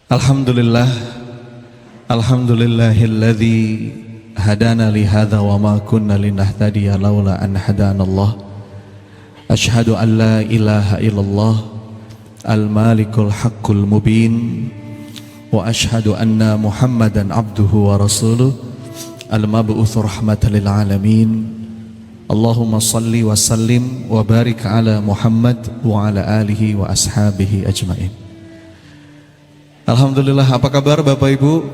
Alhamdulillah, alhamdulillahilladzi hadana li hadza wa ma kunna linahtadiya laula an hadanallah. Asyhadu an la ilaha illallah al-malikul haqqul mubin wa asyhadu anna Muhammadan abduhu wa rasuluh al-mab'uts rahmatan lil alamin. Allahumma salli wa sallim wa barik ala Muhammad wa ala alihi wa ashabihi ajmain. Alhamdulillah, apa kabar Bapak Ibu?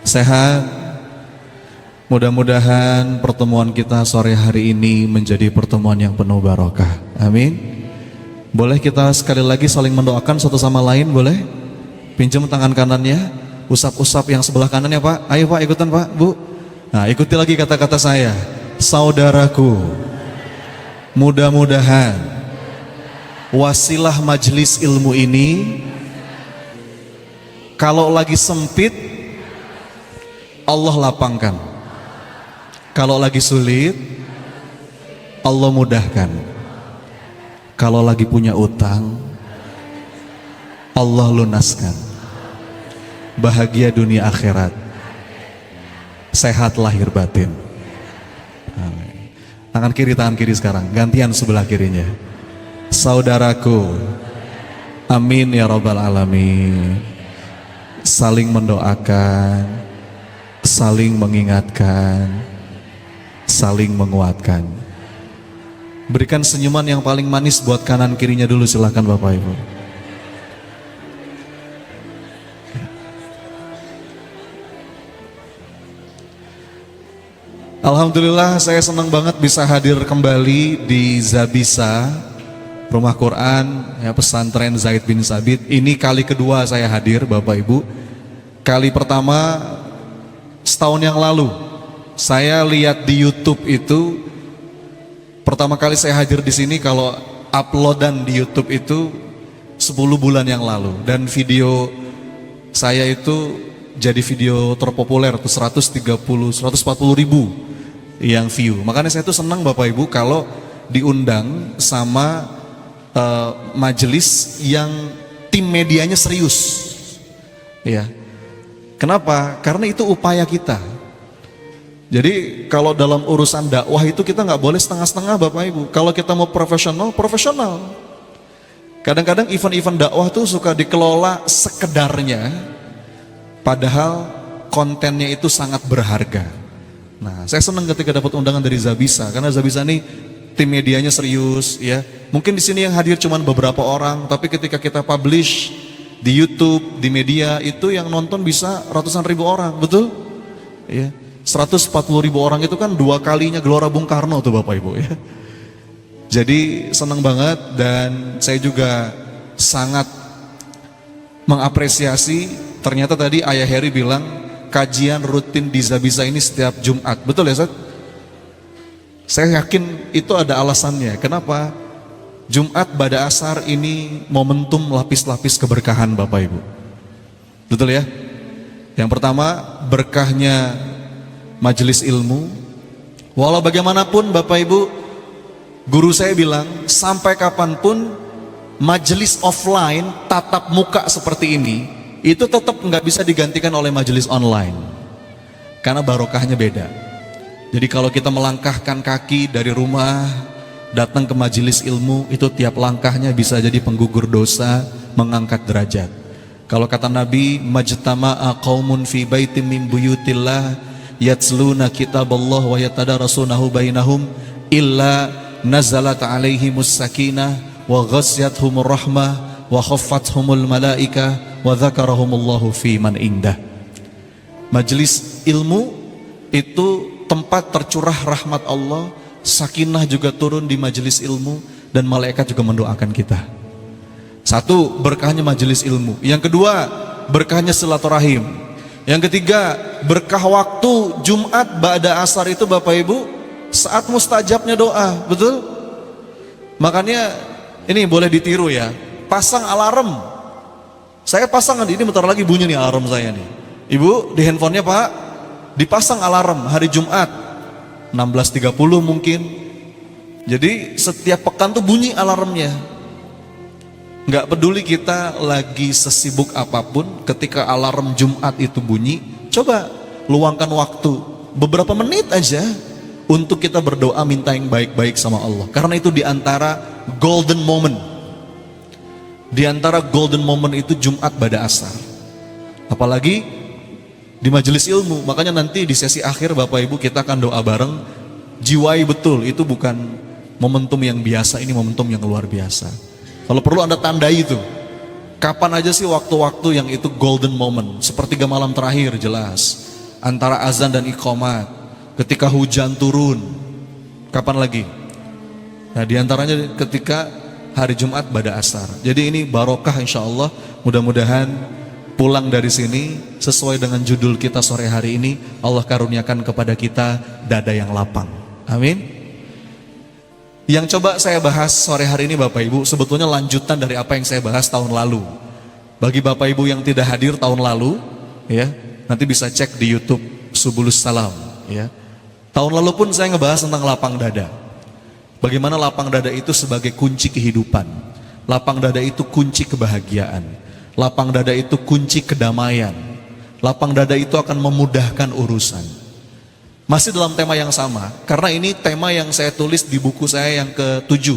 Sehat? Mudah-mudahan pertemuan kita sore hari ini menjadi pertemuan yang penuh barokah. Amin. Boleh kita sekali lagi saling mendoakan satu sama lain, boleh? Pinjam tangan kanannya, usap-usap yang sebelah kanannya Pak. Ayo Pak, ikutan Pak, Bu. Nah, ikuti lagi kata-kata saya. Saudaraku, mudah-mudahan wasilah majelis ilmu ini kalau lagi sempit, Allah lapangkan. Kalau lagi sulit, Allah mudahkan. Kalau lagi punya utang, Allah lunaskan. Bahagia dunia akhirat, sehat lahir batin. Amin. Tangan kiri sekarang, gantian sebelah kirinya. Saudaraku, amin ya rabbal alamin. Saling mendoakan, saling mengingatkan, saling menguatkan. Berikan senyuman yang paling manis buat kanan kirinya dulu, silahkan Bapak Ibu. Alhamdulillah, saya senang banget bisa hadir kembali di Zabisa, Rumah Quran ya, pesantren Zaid bin Sabit. Ini kali kedua saya hadir Bapak Ibu. Kali pertama setahun yang lalu saya lihat di YouTube itu. Pertama kali saya hadir di sini kalau uploadan di YouTube itu 10 bulan yang lalu, dan video saya itu jadi video terpopuler tuh 140 ribu yang view. Makanya saya tuh senang Bapak Ibu kalau diundang sama majelis yang tim medianya serius. Ya. Kenapa? Karena itu upaya kita. Jadi kalau dalam urusan dakwah itu kita nggak boleh setengah-setengah Bapak Ibu. Kalau kita mau profesional, profesional. Kadang-kadang event-event dakwah tuh suka dikelola sekedarnya, padahal kontennya itu sangat berharga. Nah, saya senang ketika dapat undangan dari Zabisa, karena Zabisa ini tim medianya serius ya. Mungkin di sini yang hadir cuma beberapa orang, tapi ketika kita publish di YouTube, di media itu yang nonton bisa ratusan ribu orang, betul? Ya. 140 ribu orang itu kan 2 kalinya Gelora Bung Karno tuh Bapak Ibu ya. Jadi senang banget, dan saya juga sangat mengapresiasi. Ternyata tadi Ayah Heri bilang kajian rutin di Zabisa ini setiap Jumat, betul ya Ustaz? Saya yakin itu ada alasannya. Kenapa? Jumat pada asar ini momentum lapis-lapis keberkahan Bapak Ibu. Betul ya? Yang pertama, berkahnya majelis ilmu. Walau bagaimanapun Bapak Ibu, guru saya bilang sampai kapanpun majelis offline tatap muka seperti ini itu tetap nggak bisa digantikan oleh majelis online. Karena barokahnya beda. Jadi kalau kita melangkahkan kaki dari rumah datang ke majelis ilmu, itu tiap langkahnya bisa jadi penggugur dosa, mengangkat derajat. Kalau kata Nabi, majtama'a qaumun fi baitin min buyutillah yatsluna kitaballah wa yatadarasunahu bainahum illa nazalat alaihimus sakinah wa ghasyiyatuhumur rahmah wa khaffathumul malaika wa dzakarahumullahu fi man indah. Majelis ilmu itu tempat tercurah rahmat Allah, sakinah juga turun di majelis ilmu, dan malaikat juga mendoakan kita. Satu, berkahnya majelis ilmu. Yang kedua, berkahnya silaturahim. Yang ketiga, berkah waktu Jumat ba'da asar itu Bapak Ibu saat mustajabnya doa, betul? Makanya ini boleh ditiru ya, pasang alarm. Saya pasang, ini bentar lagi bunyi nih alarm saya nih. Ibu di handphonenya Pak, dipasang alarm hari Jumat 16.30 mungkin. Jadi setiap pekan tuh bunyi alarmnya. Nggak peduli kita lagi sesibuk apapun, ketika alarm Jumat itu bunyi, coba luangkan waktu beberapa menit aja untuk kita berdoa minta yang baik-baik sama Allah. Karena itu diantara golden moment. Diantara golden moment itu Jumat pada asar. Apalagi di majelis ilmu. Makanya nanti di sesi akhir Bapak Ibu kita akan doa bareng. Jiwai betul, itu bukan momentum yang biasa, ini momentum yang luar biasa. Kalau perlu Anda tandai itu. Kapan aja sih waktu-waktu yang itu golden moment? Sepertiga malam terakhir jelas. Antara azan dan iqamat. Ketika hujan turun. Kapan lagi? Nah diantaranya ketika hari Jumat pada asar. Jadi ini barokah insya Allah. Mudah-mudahan pulang dari sini sesuai dengan judul kita sore hari ini. Allah karuniakan kepada kita dada yang lapang. Amin. Yang coba saya bahas sore hari ini Bapak Ibu sebetulnya lanjutan dari apa yang saya bahas tahun lalu. Bagi Bapak Ibu yang tidak hadir tahun lalu, ya, nanti bisa cek di YouTube Subulus Salam, ya. Tahun lalu pun saya ngebahas tentang lapang dada. Bagaimana lapang dada itu sebagai kunci kehidupan. Lapang dada itu kunci kebahagiaan. Lapang dada itu kunci kedamaian. Lapang dada itu akan memudahkan urusan. Masih dalam tema yang sama, karena ini tema yang saya tulis di buku saya yang ke-7.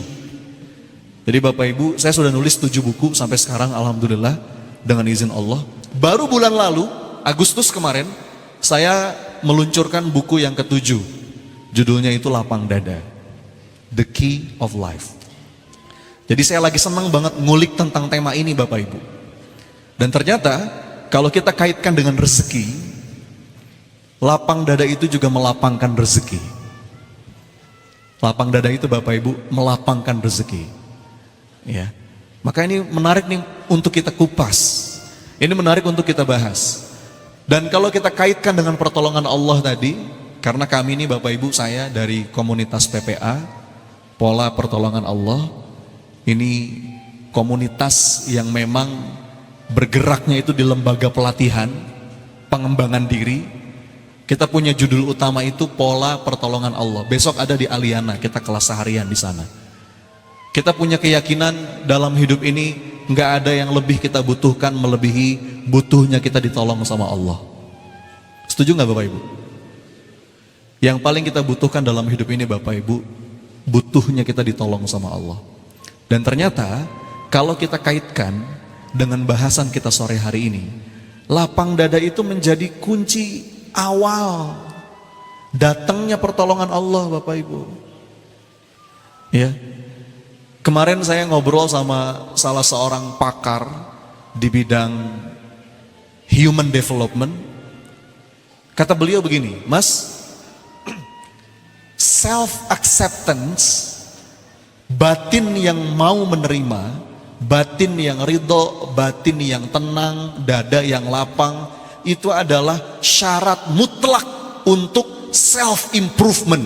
Jadi Bapak Ibu, saya sudah nulis 7 buku sampai sekarang alhamdulillah dengan izin Allah. Baru bulan lalu, Agustus kemarin, saya meluncurkan buku yang ke-7. Judulnya itu Lapang Dada, The Key of Life. Jadi saya lagi senang banget ngulik tentang tema ini Bapak Ibu. Dan ternyata kalau kita kaitkan dengan rezeki, lapang dada itu juga melapangkan rezeki. Lapang dada itu Bapak Ibu melapangkan rezeki. Ya. Maka ini menarik nih untuk kita kupas. Ini menarik untuk kita bahas. Dan kalau kita kaitkan dengan pertolongan Allah tadi, karena kami ini Bapak Ibu saya dari komunitas PPA, Pola Pertolongan Allah, ini komunitas yang memang bergeraknya itu di lembaga pelatihan, pengembangan diri. Kita punya judul utama itu Pola Pertolongan Allah. Besok ada di Aliana, kita kelas seharian di sana. Kita punya keyakinan dalam hidup ini nggak ada yang lebih kita butuhkan melebihi butuhnya kita ditolong sama Allah. Setuju nggak Bapak Ibu? Yang paling kita butuhkan dalam hidup ini Bapak Ibu, butuhnya kita ditolong sama Allah. Dan ternyata kalau kita kaitkan dengan bahasan kita sore hari ini, lapang dada itu menjadi kunci awal datangnya pertolongan Allah Bapak Ibu. Ya. Kemarin saya ngobrol sama salah seorang pakar di bidang human development. Kata beliau begini, Mas, self acceptance, batin yang mau menerima, batin yang ridho, batin yang tenang, dada yang lapang, itu adalah syarat mutlak untuk self improvement.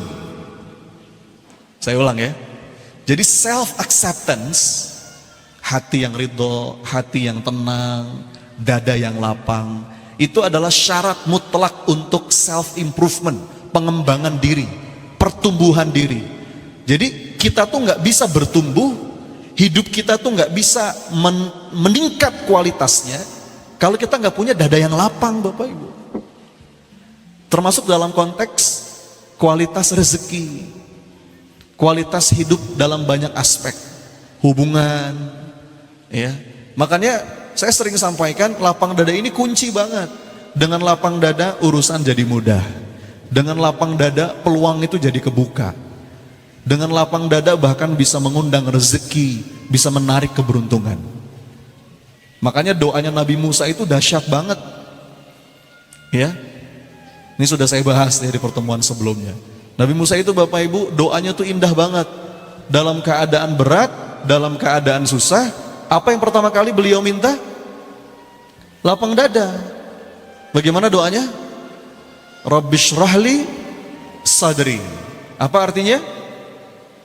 Saya ulang ya. Jadi self acceptance, hati yang ridho, hati yang tenang, dada yang lapang, itu adalah syarat mutlak untuk self improvement, pengembangan diri, pertumbuhan diri. Jadi kita tuh nggak bisa bertumbuh, hidup kita tuh nggak bisa meningkat kualitasnya kalau kita nggak punya dada yang lapang Bapak Ibu. Termasuk dalam konteks kualitas rezeki, kualitas hidup dalam banyak aspek, hubungan, ya. Makanya saya sering sampaikan lapang dada ini kunci banget. Dengan lapang dada urusan jadi mudah. Dengan lapang dada peluang itu jadi kebuka. Dengan lapang dada bahkan bisa mengundang rezeki, bisa menarik keberuntungan. Makanya doanya Nabi Musa itu dahsyat banget. Ya. Ini sudah saya bahas di pertemuan sebelumnya. Nabi Musa itu Bapak Ibu doanya tuh indah banget. Dalam keadaan berat, dalam keadaan susah, apa yang pertama kali beliau minta? Lapang dada. Bagaimana doanya? Rabbishrahli sadri. Apa artinya?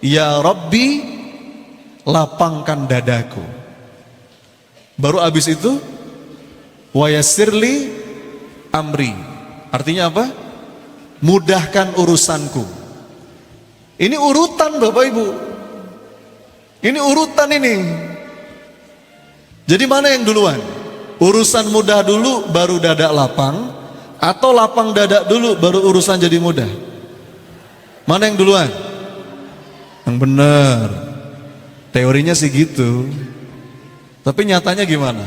Ya Rabbi, lapangkan dadaku. Baru habis itu wayasirli amri. Artinya apa? Mudahkan urusanku. Ini urutan Bapak Ibu. Ini urutan ini. Jadi mana yang duluan? Urusan mudah dulu baru dada lapang, atau lapang dada dulu baru urusan jadi mudah? Mana yang duluan? Yang benar. Teorinya sih gitu. Tapi nyatanya gimana?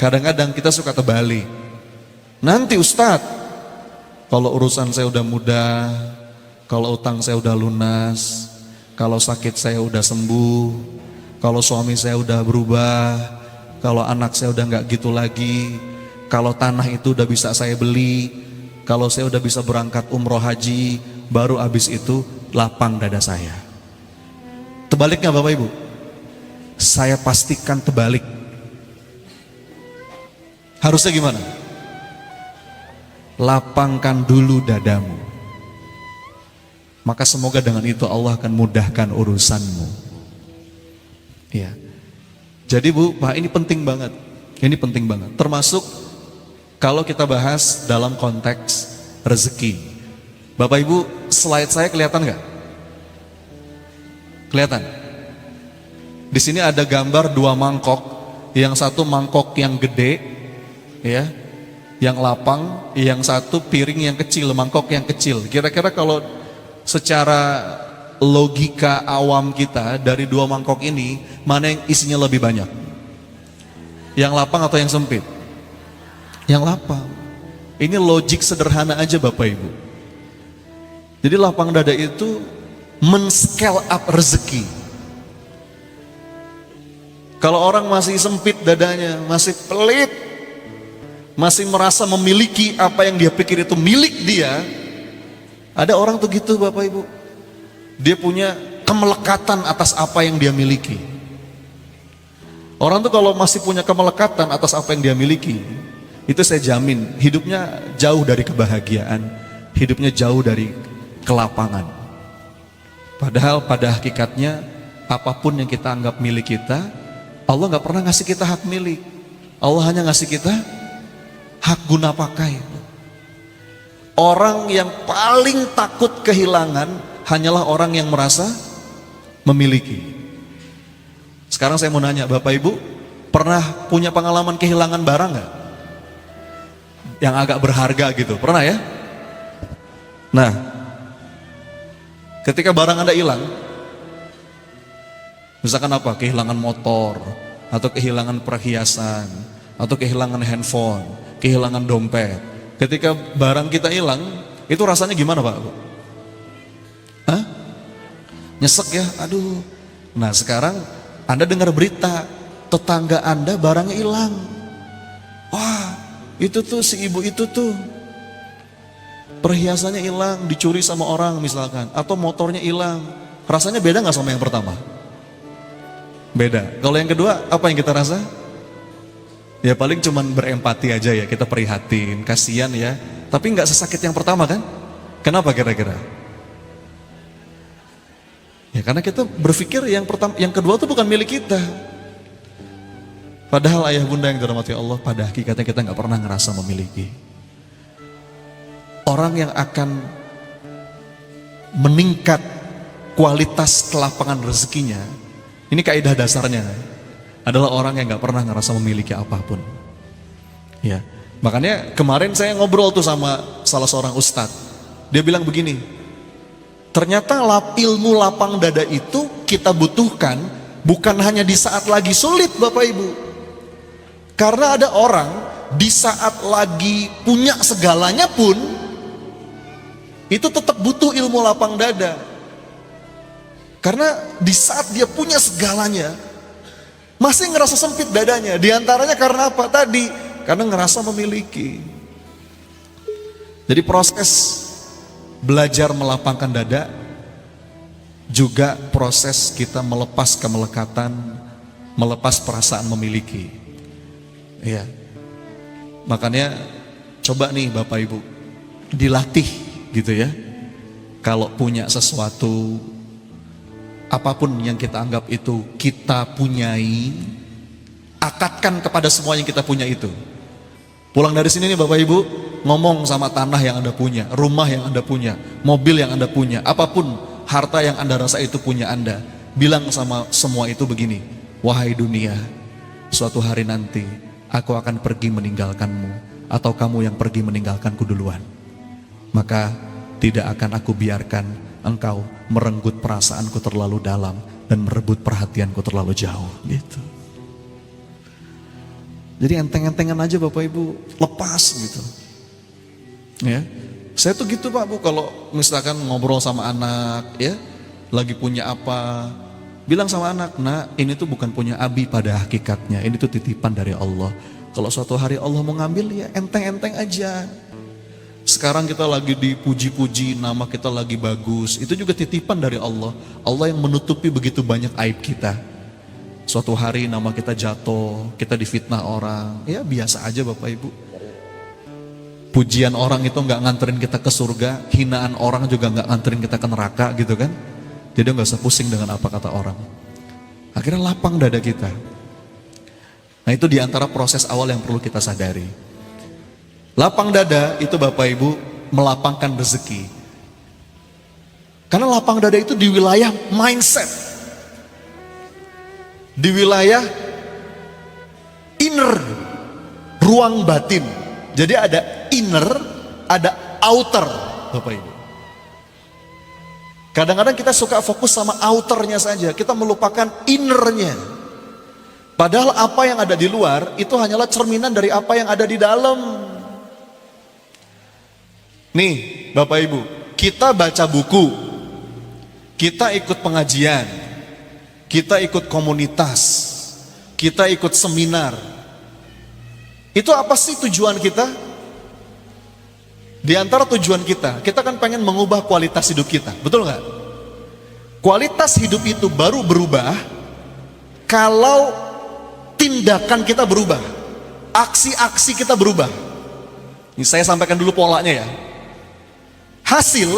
Kadang-kadang kita suka terbalik. Nanti Ustadz, kalau urusan saya udah mudah, kalau utang saya udah lunas, kalau sakit saya udah sembuh, kalau suami saya udah berubah, kalau anak saya udah nggak gitu lagi, kalau tanah itu udah bisa saya beli, kalau saya udah bisa berangkat umroh haji, baru abis itu lapang dada saya. Terbaliknya Bapak Ibu, saya pastikan terbalik. Harusnya gimana? Lapangkan dulu dadamu, maka semoga dengan itu Allah akan mudahkan urusanmu. Ya. Jadi Bu, Pak, ini penting banget. Ini penting banget. Termasuk kalau kita bahas dalam konteks rezeki. Bapak Ibu, slide saya kelihatan nggak? Kelihatan? Di sini ada gambar dua mangkok. Yang satu mangkok yang gede, ya, yang lapang, yang satu piring yang kecil, mangkok yang kecil. Kira-kira kalau secara logika awam kita, dari dua mangkok ini, mana yang isinya lebih banyak? Yang lapang atau yang sempit? Yang lapang. Ini logik sederhana aja Bapak Ibu. Jadi lapang dada itu men-scale up rezeki. Kalau orang masih sempit dadanya, masih pelit, masih merasa memiliki apa yang dia pikir itu milik dia. Ada orang tuh gitu Bapak Ibu. Dia punya kemelekatan atas apa yang dia miliki. Orang tuh kalau masih punya kemelekatan atas apa yang dia miliki, itu saya jamin hidupnya jauh dari kebahagiaan, hidupnya jauh dari kelapangan. Padahal pada hakikatnya apapun yang kita anggap milik kita, Allah gak pernah ngasih kita hak milik. Allah hanya ngasih kita hak guna pakai. Orang yang paling takut kehilangan hanyalah orang yang merasa memiliki. Sekarang saya mau nanya Bapak Ibu, pernah punya pengalaman kehilangan barang gak? Yang agak berharga gitu, pernah ya? Nah, ketika barang Anda hilang, misalkan apa? Kehilangan motor, atau kehilangan perhiasan, atau kehilangan handphone, kehilangan dompet. Ketika barang kita hilang, itu rasanya gimana Pak? Hah? Nyesek ya, aduh. Nah sekarang Anda dengar berita, tetangga Anda barangnya hilang. Wah, itu tuh si ibu itu tuh perhiasannya hilang, dicuri sama orang misalkan, atau motornya hilang. Rasanya beda gak sama yang pertama? Beda. Kalau yang kedua, apa yang kita rasa? Ya paling cuman berempati aja ya, kita prihatin, kasihan ya. Tapi nggak sesakit yang pertama kan? Kenapa kira-kira? Ya karena kita berpikir yang pertama, yang kedua itu bukan milik kita. Padahal ayah bunda yang dirahmati Allah, pada hakikatnya kita nggak pernah ngerasa memiliki. Orang yang akan meningkat kualitas kelapangan rezekinya, ini kaidah dasarnya, adalah orang yang gak pernah ngerasa memiliki apapun. Ya, makanya kemarin saya ngobrol tuh sama salah seorang ustadz. Dia bilang begini, ternyata ilmu lapang dada itu kita butuhkan bukan hanya di saat lagi sulit Bapak Ibu. Karena ada orang di saat lagi punya segalanya pun itu tetap butuh ilmu lapang dada. Karena di saat dia punya segalanya masih ngerasa sempit dadanya. Di antaranya karena apa tadi? Karena ngerasa memiliki. Jadi proses belajar melapangkan dada juga proses kita melepas kemelekatan, melepas perasaan memiliki. Iya. Makanya coba nih Bapak Ibu, dilatih gitu ya. Kalau punya sesuatu, apapun yang kita anggap itu kita punyai, akadkan kepada semua yang kita punya itu. Pulang dari sini nih Bapak Ibu, ngomong sama tanah yang Anda punya, rumah yang Anda punya, mobil yang Anda punya, apapun harta yang Anda rasa itu punya Anda. Bilang sama semua itu begini, wahai dunia, suatu hari nanti aku akan pergi meninggalkanmu, atau kamu yang pergi meninggalkanku duluan. Maka tidak akan aku biarkan engkau merenggut perasaanku terlalu dalam dan merebut perhatianku terlalu jauh. Gitu. Jadi enteng-entengan aja Bapak Ibu, lepas gitu. Ya, saya tuh gitu Pak Bu, kalau misalkan ngobrol sama anak, ya, lagi punya apa, bilang sama anak, nah ini tuh bukan punya Abi pada hakikatnya, ini tuh titipan dari Allah. Kalau suatu hari Allah mau ngambil, ya enteng-enteng aja. Sekarang kita lagi dipuji-puji, nama kita lagi bagus, itu juga titipan dari Allah. Allah yang menutupi begitu banyak aib kita. Suatu hari nama kita jatuh, kita difitnah orang, ya biasa aja Bapak Ibu. Pujian orang itu nggak nganterin kita ke surga, hinaan orang juga nggak nganterin kita ke neraka gitu kan. Jadi nggak usah pusing dengan apa kata orang. Akhirnya lapang dada kita. Nah itu diantara proses awal yang perlu kita sadari. Lapang dada itu Bapak Ibu melapangkan rezeki. Karena lapang dada itu di wilayah mindset, di wilayah inner, ruang batin. Jadi ada inner, ada outer Bapak Ibu. Kadang-kadang kita suka fokus sama outernya saja, kita melupakan innernya. Padahal apa yang ada di luar itu hanyalah cerminan dari apa yang ada di dalam. Nih Bapak Ibu, kita baca buku, kita ikut pengajian, kita ikut komunitas, kita ikut seminar. Itu apa sih tujuan kita? Di antara tujuan kita kan pengen mengubah kualitas hidup kita, betul nggak? Kualitas hidup itu baru berubah kalau tindakan kita berubah, aksi-aksi kita berubah. Ini saya sampaikan dulu polanya ya. Hasil,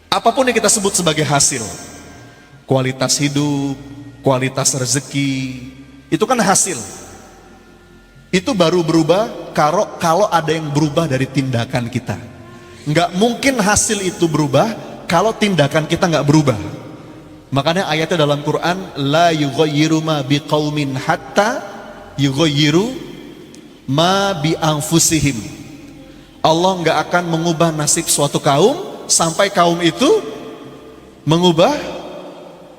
apapun yang kita sebut sebagai hasil, kualitas hidup, kualitas rezeki, itu kan hasil. Itu baru berubah kalau ada yang berubah dari tindakan kita. Nggak mungkin hasil itu berubah kalau tindakan kita nggak berubah. Makanya ayatnya dalam Quran, la yughayyiru ma biqaumin hatta yughayyiru ma bi anfusihim. Allah nggak akan mengubah nasib suatu kaum sampai kaum itu mengubah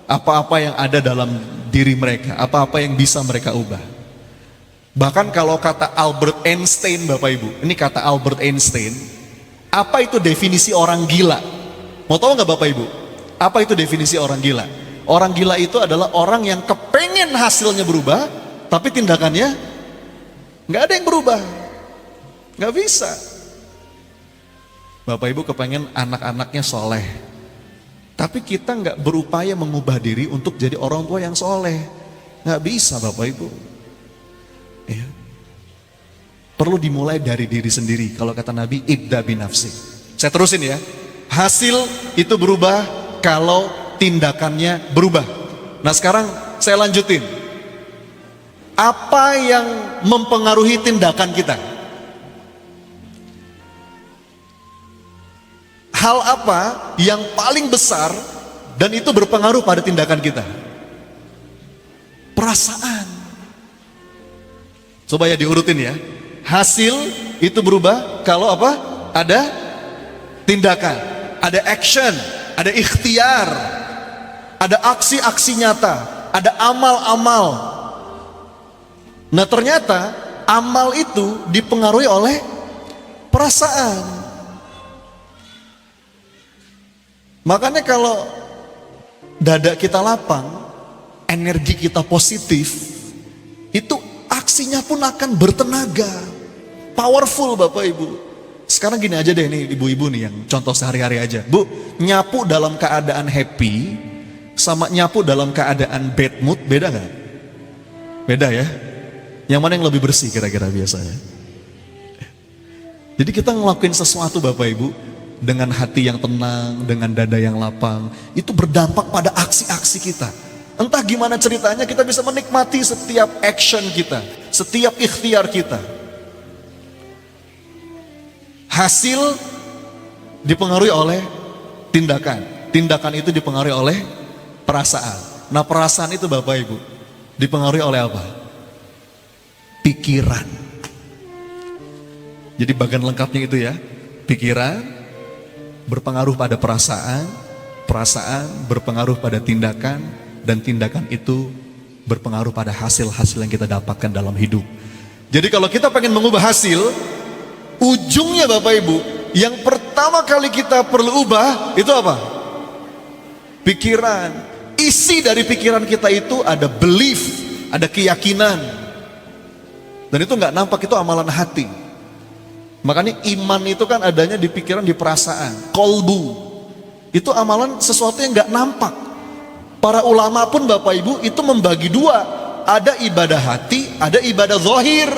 apa-apa yang ada dalam diri mereka, apa-apa yang bisa mereka ubah. Bahkan kalau kata Albert Einstein Bapak Ibu, ini kata Albert Einstein, apa itu definisi orang gila? Mau tahu nggak Bapak Ibu? Apa itu definisi orang gila? Orang gila itu adalah orang yang kepengen hasilnya berubah, tapi tindakannya nggak ada yang berubah, nggak bisa. Bapak Ibu kepengen anak-anaknya soleh, tapi kita nggak berupaya mengubah diri untuk jadi orang tua yang soleh, nggak bisa Bapak Ibu. Ya. Perlu dimulai dari diri sendiri. Kalau kata Nabi, ibda binafsi. Saya terusin ya. Hasil itu berubah kalau tindakannya berubah. Nah sekarang saya lanjutin. Apa yang mempengaruhi tindakan kita? Hal apa yang paling besar dan itu berpengaruh pada tindakan kita? Perasaan. Coba ya diurutin ya. Hasil itu berubah kalau apa? Ada tindakan, ada action, ada ikhtiar, ada aksi-aksi nyata, ada amal-amal. Nah ternyata amal itu dipengaruhi oleh perasaan. Makanya kalau dada kita lapang, energi kita positif, itu aksinya pun akan bertenaga, powerful Bapak Ibu. Sekarang gini aja deh nih ibu-ibu nih yang contoh sehari-hari aja. Bu, nyapu dalam keadaan happy sama nyapu dalam keadaan bad mood beda nggak? Beda ya? Yang mana yang lebih bersih kira-kira biasanya? Jadi kita ngelakuin sesuatu Bapak Ibu dengan hati yang tenang, dengan dada yang lapang, itu berdampak pada aksi-aksi kita. Entah gimana ceritanya kita bisa menikmati setiap action kita, setiap ikhtiar kita. Hasil dipengaruhi oleh tindakan. Tindakan itu dipengaruhi oleh perasaan. Nah perasaan itu Bapak Ibu dipengaruhi oleh apa? pikiran. Jadi bagian lengkapnya itu ya, pikiran berpengaruh pada perasaan, perasaan berpengaruh pada tindakan, dan tindakan itu berpengaruh pada hasil-hasil yang kita dapatkan dalam hidup. Jadi kalau kita pengen mengubah hasil, ujungnya Bapak Ibu, yang pertama kali kita perlu ubah itu apa? Pikiran. Isi dari pikiran kita itu ada belief, ada keyakinan. Dan itu nggak nampak, itu amalan hati. Makanya iman itu kan adanya di pikiran, di perasaan. Kolbu itu amalan sesuatu yang nggak nampak. Para ulama pun Bapak Ibu itu membagi dua, ada ibadah hati, ada ibadah zahir.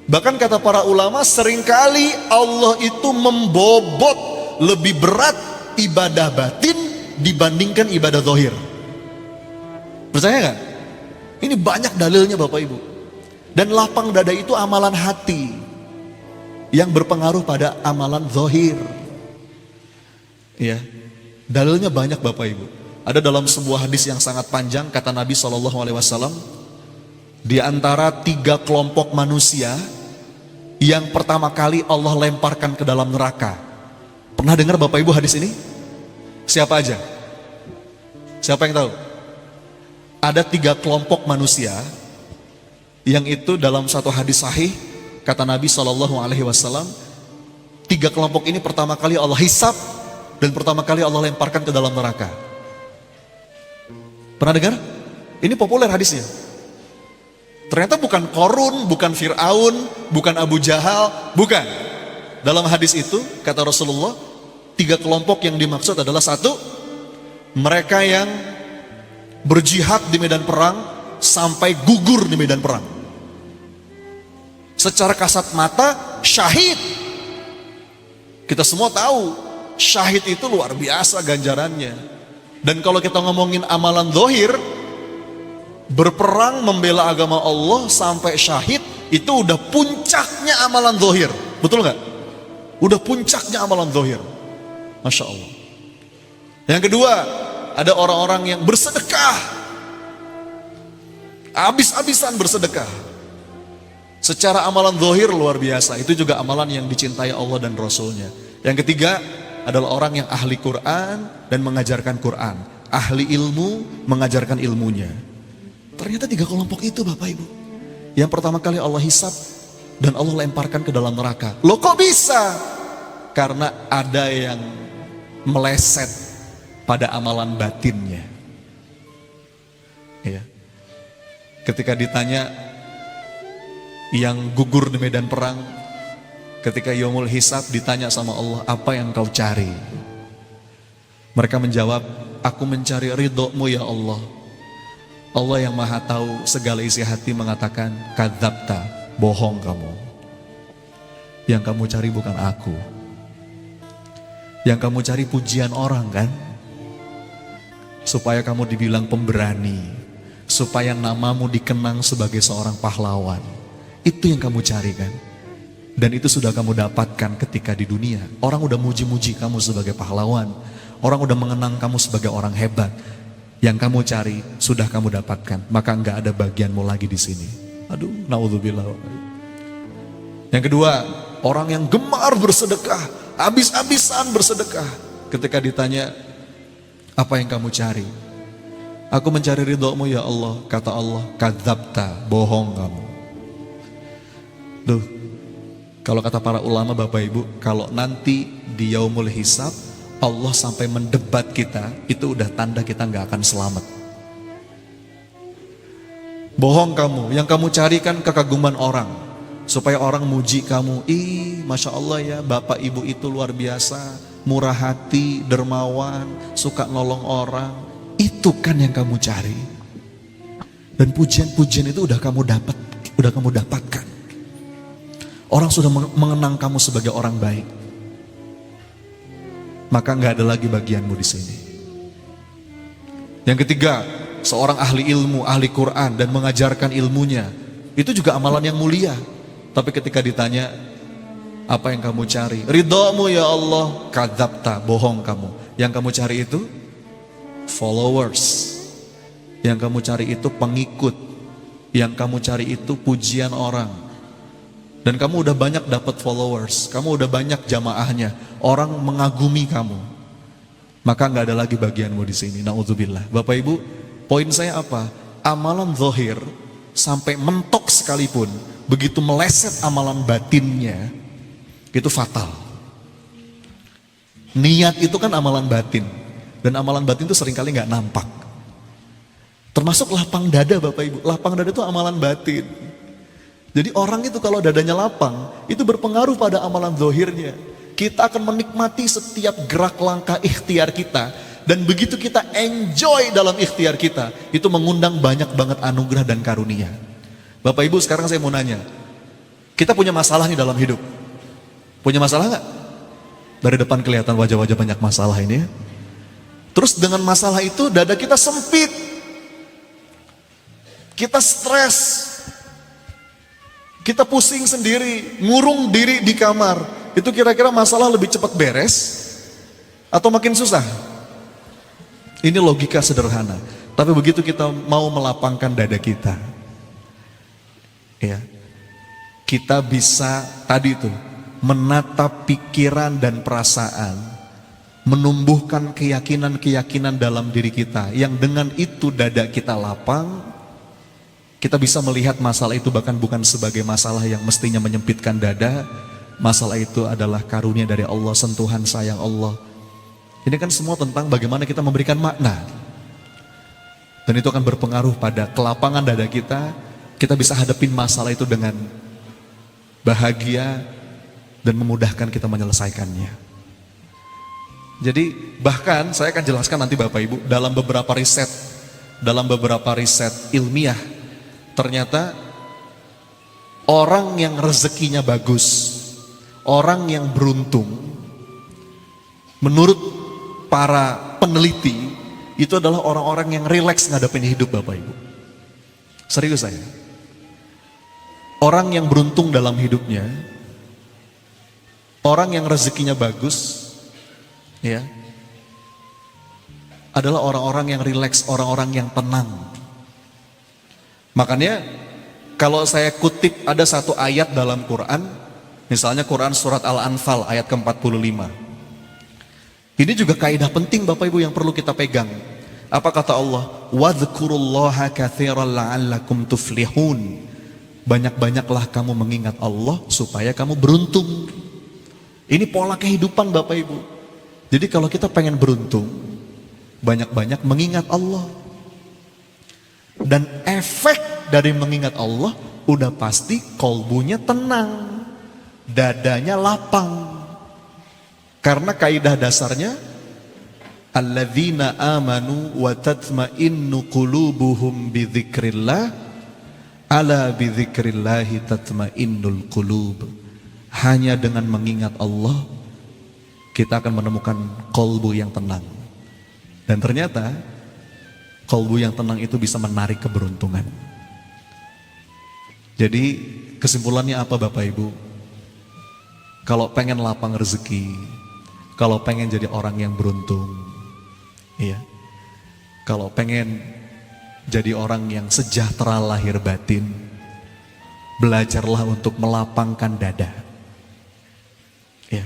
Bahkan kata para ulama, seringkali Allah itu membobot lebih berat ibadah batin dibandingkan ibadah zahir. Percaya nggak? Ini banyak dalilnya Bapak Ibu. Dan lapang dada itu amalan hati yang berpengaruh pada amalan zahir. Ya, dalilnya banyak Bapak Ibu. Ada dalam sebuah hadis yang sangat panjang, kata Nabi SAW, di antara 3 kelompok manusia yang pertama kali Allah lemparkan ke dalam neraka. Pernah dengar Bapak Ibu hadis ini? Siapa aja? Siapa yang tahu? Ada 3 kelompok manusia yang itu dalam satu hadis sahih, kata Nabi SAW, 3 kelompok ini pertama kali Allah hisab dan pertama kali Allah lemparkan ke dalam neraka. Pernah dengar? Ini populer hadisnya. Ternyata bukan Korun, bukan Fir'aun, bukan Abu Jahal, bukan. Dalam hadis itu, kata Rasulullah, 3 kelompok yang dimaksud adalah 1, mereka yang berjihad di medan perang sampai gugur di medan perang. Secara kasat mata, syahid. Kita semua tahu, syahid itu luar biasa ganjarannya. Dan kalau kita ngomongin amalan zahir, berperang membela agama Allah sampai syahid, itu udah puncaknya amalan zahir. Betul nggak? Udah puncaknya amalan zahir. Masya Allah. Yang kedua, ada orang-orang yang bersedekah, habis-habisan bersedekah. Secara amalan zahir luar biasa. Itu juga amalan yang dicintai Allah dan Rasulnya. Yang ketiga adalah orang yang ahli Quran dan mengajarkan Quran. Ahli ilmu mengajarkan ilmunya. Ternyata 3 kelompok itu Bapak Ibu, yang pertama kali Allah hisab dan Allah lemparkan ke dalam neraka. Loh kok bisa? Karena ada yang meleset pada amalan batinnya. Ya. Ketika ditanya yang gugur di medan perang, ketika yaumul hisab ditanya sama Allah, apa yang kau cari? Mereka menjawab, aku mencari ridho-Mu ya Allah. Allah yang maha tahu segala isi hati mengatakan, kadzabta, bohong kamu. Yang kamu cari bukan aku. Yang kamu cari pujian orang kan? Supaya kamu dibilang pemberani, supaya namamu dikenang sebagai seorang pahlawan. Itu yang kamu cari kan? Dan itu sudah kamu dapatkan ketika di dunia. Orang udah muji-muji kamu sebagai pahlawan. Orang udah mengenang kamu sebagai orang hebat. Yang kamu cari sudah kamu dapatkan, maka enggak ada bagianmu lagi di sini. Aduh, naudzubillah. Yang kedua, orang yang gemar bersedekah, habis-habisan bersedekah. Ketika ditanya, apa yang kamu cari? Aku mencari ridho-Mu ya Allah. Kata Allah, kadzabta, bohong kamu. Duh, kalau kata para ulama Bapak Ibu, kalau nanti di yaumul hisab Allah sampai mendebat kita, itu udah tanda kita nggak akan selamat. Bohong kamu, yang kamu carikan kekaguman orang, supaya orang muji kamu. Ih, Masya Allah ya, Bapak Ibu itu luar biasa, murah hati, dermawan, suka nolong orang. Itu kan yang kamu cari. Dan pujian-pujian itu udah kamu dapatkan. Orang sudah mengenang kamu sebagai orang baik. Maka nggak ada lagi bagianmu di sini. Yang ketiga, seorang ahli ilmu, ahli Quran dan mengajarkan ilmunya, itu juga amalan yang mulia. Tapi ketika ditanya, apa yang kamu cari? Ridho-Mu ya Allah. Kadzabta, bohong kamu. Yang kamu cari itu followers. Yang kamu cari itu pengikut. yang kamu cari itu pujian orang, dan kamu udah banyak dapat followers, kamu udah banyak jamaahnya, orang mengagumi kamu, maka nggak ada lagi bagianmu di sini. Naudzubillah. Bapak Ibu, poin saya apa? Amalan zahir sampai mentok sekalipun, begitu meleset amalan batinnya, itu fatal. Niat itu kan amalan batin, dan amalan batin itu seringkali nggak nampak. Termasuk lapang dada Bapak Ibu. Lapang dada itu amalan batin. Jadi orang itu kalau dadanya lapang, itu berpengaruh pada amalan zahirnya. Kita akan menikmati setiap gerak langkah ikhtiar kita. Dan begitu kita enjoy dalam ikhtiar kita, itu mengundang banyak banget anugerah dan karunia. Bapak Ibu, sekarang saya mau nanya. Kita punya masalah nih dalam hidup. Punya masalah nggak? Dari depan kelihatan wajah-wajah banyak masalah ini ya. Terus dengan masalah itu dada kita sempit. Kita stres, kita pusing sendiri, ngurung diri di kamar. Itu kira-kira masalah lebih cepat beres atau makin susah? Ini logika sederhana. Tapi begitu kita mau melapangkan dada kita, ya, kita bisa tadi itu menatap pikiran dan perasaan, menumbuhkan keyakinan-keyakinan dalam diri kita, yang dengan itu dada kita lapang. Kita bisa melihat masalah itu bahkan bukan sebagai masalah yang mestinya menyempitkan dada. Masalah itu adalah karunia dari Allah, sentuhan sayang Allah. Ini kan semua tentang bagaimana kita memberikan makna. Dan itu akan berpengaruh pada kelapangan dada kita. Kita bisa hadapin masalah itu dengan bahagia dan memudahkan kita menyelesaikannya. Jadi bahkan saya akan jelaskan nanti Bapak Ibu, dalam beberapa riset ilmiah, ternyata orang yang rezekinya bagus, orang yang beruntung, menurut para peneliti, itu adalah orang-orang yang rileks ngadepin hidup Bapak Ibu. Serius saya. Orang yang beruntung dalam hidupnya, orang yang rezekinya bagus, ya, adalah orang-orang yang rileks, orang-orang yang tenang. Makanya kalau saya kutip ada satu ayat dalam Quran, misalnya Quran surat Al-Anfal ayat ke-45. Ini juga kaidah penting Bapak Ibu yang perlu kita pegang. Apa kata Allah? Wadhkurullaha katsiran la'allakum tuflihun. Banyak-banyaklah kamu mengingat Allah supaya kamu beruntung. Ini pola kehidupan Bapak Ibu. Jadi kalau kita pengen beruntung, banyak-banyak mengingat Allah. Dan efek dari mengingat Allah udah pasti kolbunya tenang, dadanya lapang. Karena kaidah dasarnya alladzina amanu wa tatma'innu qulubuhum bidzikrillah ala bidzikrillahi tatma'innul qulub. Hanya dengan mengingat Allah kita akan menemukan kolbu yang tenang. Dan ternyata kolbu yang tenang itu bisa menarik keberuntungan. Jadi kesimpulannya apa Bapak Ibu? Kalau pengen lapang rezeki, kalau pengen jadi orang yang beruntung, iya. Kalau pengen jadi orang yang sejahtera lahir batin, belajarlah untuk melapangkan dada. Ya.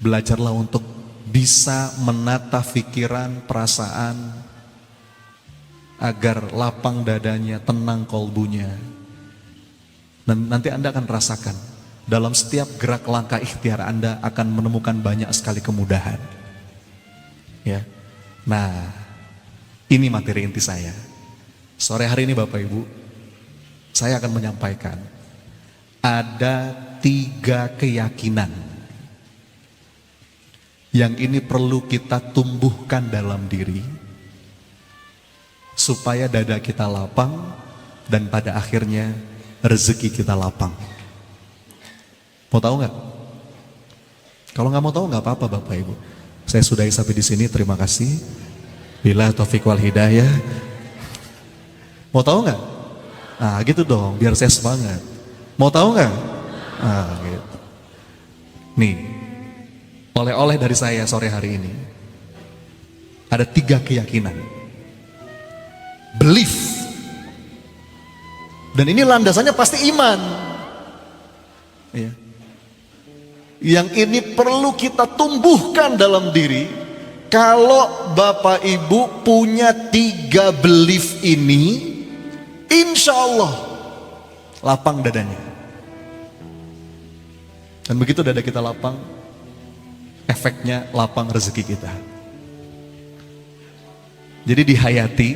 Belajarlah untuk bisa menata pikiran, perasaan, agar lapang dadanya, tenang kolbunya. Dan nanti Anda akan rasakan, dalam setiap gerak langkah ikhtiar Anda akan menemukan banyak sekali kemudahan. Ya. Nah, ini materi inti saya. Sore hari ini Bapak Ibu, saya akan menyampaikan ada 3 keyakinan yang ini perlu kita tumbuhkan dalam diri supaya dada kita lapang dan pada akhirnya rezeki kita lapang. Mau tahu nggak? Kalau nggak mau tahu nggak apa-apa Bapak Ibu. Saya sudahi sampai di sini. Terima kasih. Bila taufik wal hidayah. Mau tahu nggak? Nah gitu dong, biar saya semangat. Mau tahu nggak? Nah gitu. Nih, oleh-oleh dari saya sore hari ini ada 3 keyakinan. Belief Dan ini landasannya pasti iman. Ya. Yang ini perlu kita tumbuhkan dalam diri. Kalau Bapak Ibu punya 3 belief ini, insya Allah lapang dadanya. Dan begitu dada kita lapang, efeknya lapang rezeki kita. Jadi dihayati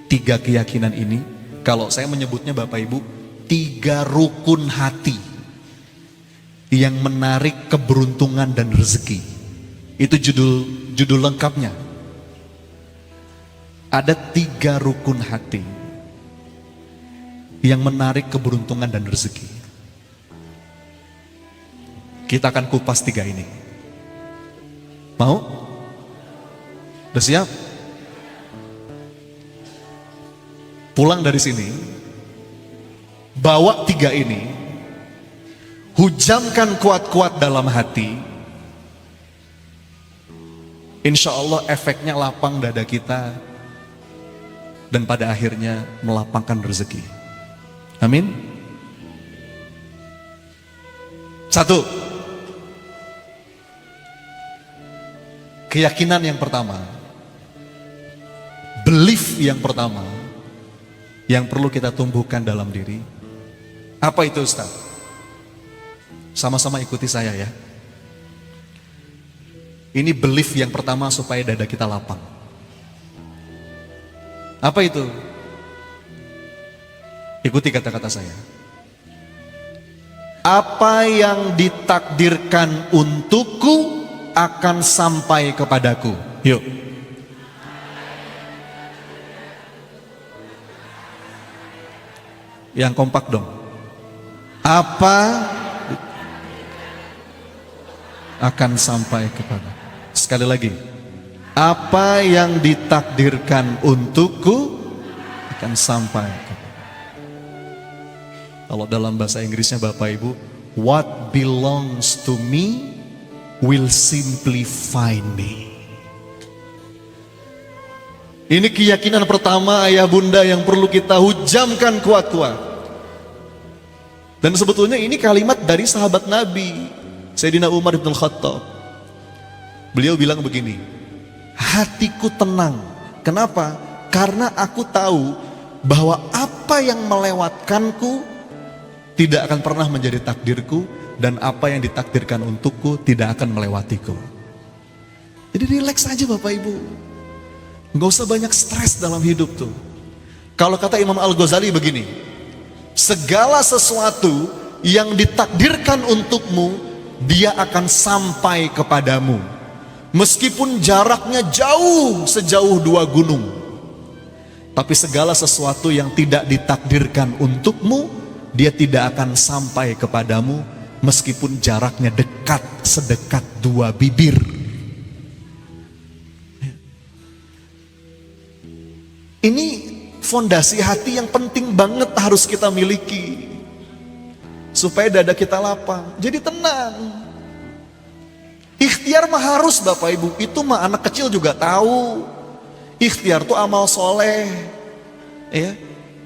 3 keyakinan ini. Kalau saya menyebutnya Bapak Ibu, 3 rukun hati yang menarik keberuntungan dan rezeki. Itu judul lengkapnya. Ada 3 rukun hati yang menarik keberuntungan dan rezeki. Kita akan kupas 3 ini. Mau? Udah siap? Pulang dari sini, bawa 3 ini, hujamkan kuat-kuat dalam hati. Insya Allah efeknya lapang dada kita, dan pada akhirnya melapangkan rezeki. Amin. 1. Keyakinan yang pertama, belief yang pertama, yang perlu kita tumbuhkan dalam diri. Apa itu Ustaz? Sama-sama ikuti saya ya. Ini belief yang pertama supaya dada kita lapang. Apa itu? Ikuti kata-kata saya. Apa yang ditakdirkan untukku akan sampai kepadaku. Yuk. Yang kompak dong. Apa akan sampai kepada. Sekali lagi. Apa yang ditakdirkan untukku akan sampai kepada. Kalau dalam bahasa Inggrisnya Bapak Ibu, what belongs to me will simply find me. Ini keyakinan pertama ayah bunda yang perlu kita hujamkan kuat-kuat. Dan sebetulnya ini kalimat dari sahabat Nabi Sayyidina Umar bin Khattab. Beliau bilang begini, hatiku tenang. Kenapa? Karena aku tahu bahwa apa yang melewatkanku tidak akan pernah menjadi takdirku, dan apa yang ditakdirkan untukku tidak akan melewatiku. Jadi relax aja Bapak Ibu. Nggak usah banyak stres dalam hidup tuh. Kalau kata Imam Al-Ghazali begini, segala sesuatu yang ditakdirkan untukmu, dia akan sampai kepadamu. Meskipun jaraknya jauh sejauh 2 gunung. Tapi segala sesuatu yang tidak ditakdirkan untukmu, dia tidak akan sampai kepadamu. Meskipun jaraknya dekat sedekat 2 bibir. Ini fondasi hati yang penting banget harus kita miliki. Supaya dada kita lapang. Jadi tenang. Ikhtiar mah harus Bapak Ibu. Itu mah anak kecil juga tahu. Ikhtiar tuh amal soleh. Ya.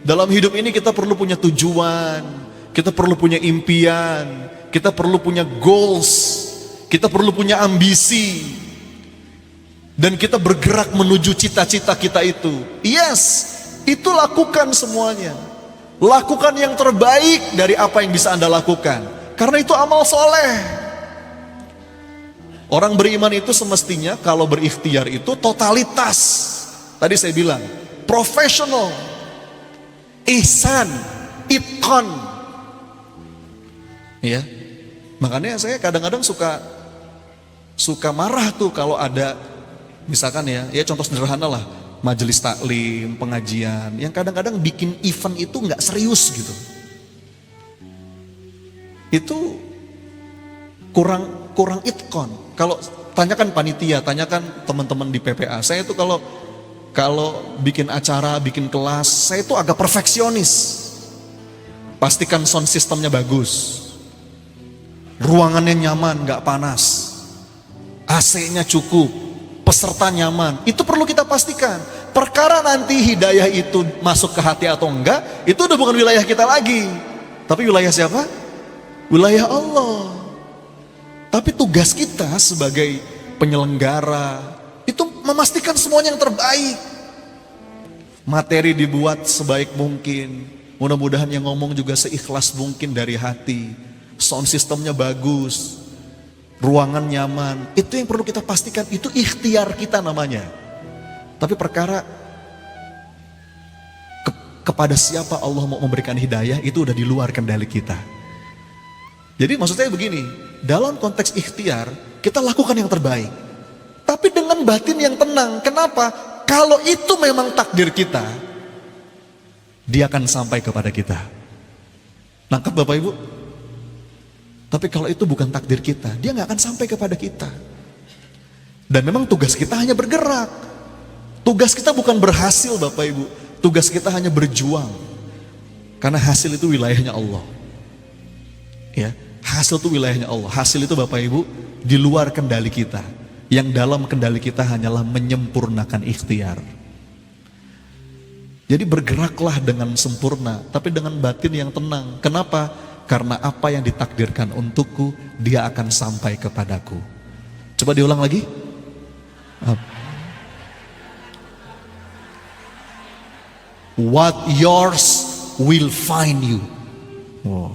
Dalam hidup ini kita perlu punya tujuan. Kita perlu punya impian. Kita perlu punya goals, kita perlu punya ambisi, dan kita bergerak menuju cita-cita kita itu. Yes, itu lakukan semuanya. Lakukan yang terbaik dari apa yang bisa Anda lakukan, karena itu amal soleh. Orang beriman itu semestinya kalau berikhtiar itu totalitas. Tadi saya bilang, profesional, ihsan, itqan. Ya. Makanya saya kadang-kadang suka marah tuh kalau ada misalkan ya contoh sederhana lah, majelis taklim, pengajian yang kadang-kadang bikin event itu nggak serius gitu. Itu kurang itkon. Kalau tanyakan panitia, tanyakan teman-teman di PPA. Saya itu kalau bikin acara, bikin kelas, saya itu agak perfeksionis. Pastikan sound systemnya bagus. Ruangannya nyaman, gak panas, AC-nya cukup, peserta nyaman. Itu perlu kita pastikan. Perkara nanti hidayah itu masuk ke hati atau enggak, itu udah bukan wilayah kita lagi. Tapi wilayah siapa? Wilayah Allah. Tapi tugas kita sebagai penyelenggara itu memastikan semuanya yang terbaik. Materi dibuat sebaik mungkin. Mudah-mudahan yang ngomong juga seikhlas mungkin dari hati. Sound systemnya bagus. Ruangan nyaman. Itu yang perlu kita pastikan. Itu ikhtiar kita namanya. Tapi perkara kepada siapa Allah mau memberikan hidayah itu udah di luar kendali kita. Jadi maksud saya begini, dalam konteks ikhtiar kita lakukan yang terbaik. Tapi dengan batin yang tenang. Kenapa? Kalau itu memang takdir kita, dia akan sampai kepada kita. Nangkep Bapak Ibu? Tapi kalau itu bukan takdir kita, dia gak akan sampai kepada kita. Dan memang tugas kita hanya bergerak. Tugas kita bukan berhasil Bapak Ibu. Tugas kita hanya berjuang. Karena hasil itu wilayahnya Allah. Ya, hasil itu wilayahnya Allah. Hasil itu Bapak Ibu di luar kendali kita. Yang dalam kendali kita hanyalah menyempurnakan ikhtiar. Jadi bergeraklah dengan sempurna, tapi dengan batin yang tenang. Kenapa? Karena apa yang ditakdirkan untukku, dia akan sampai kepadaku. Coba diulang lagi. What yours will find you. Wow.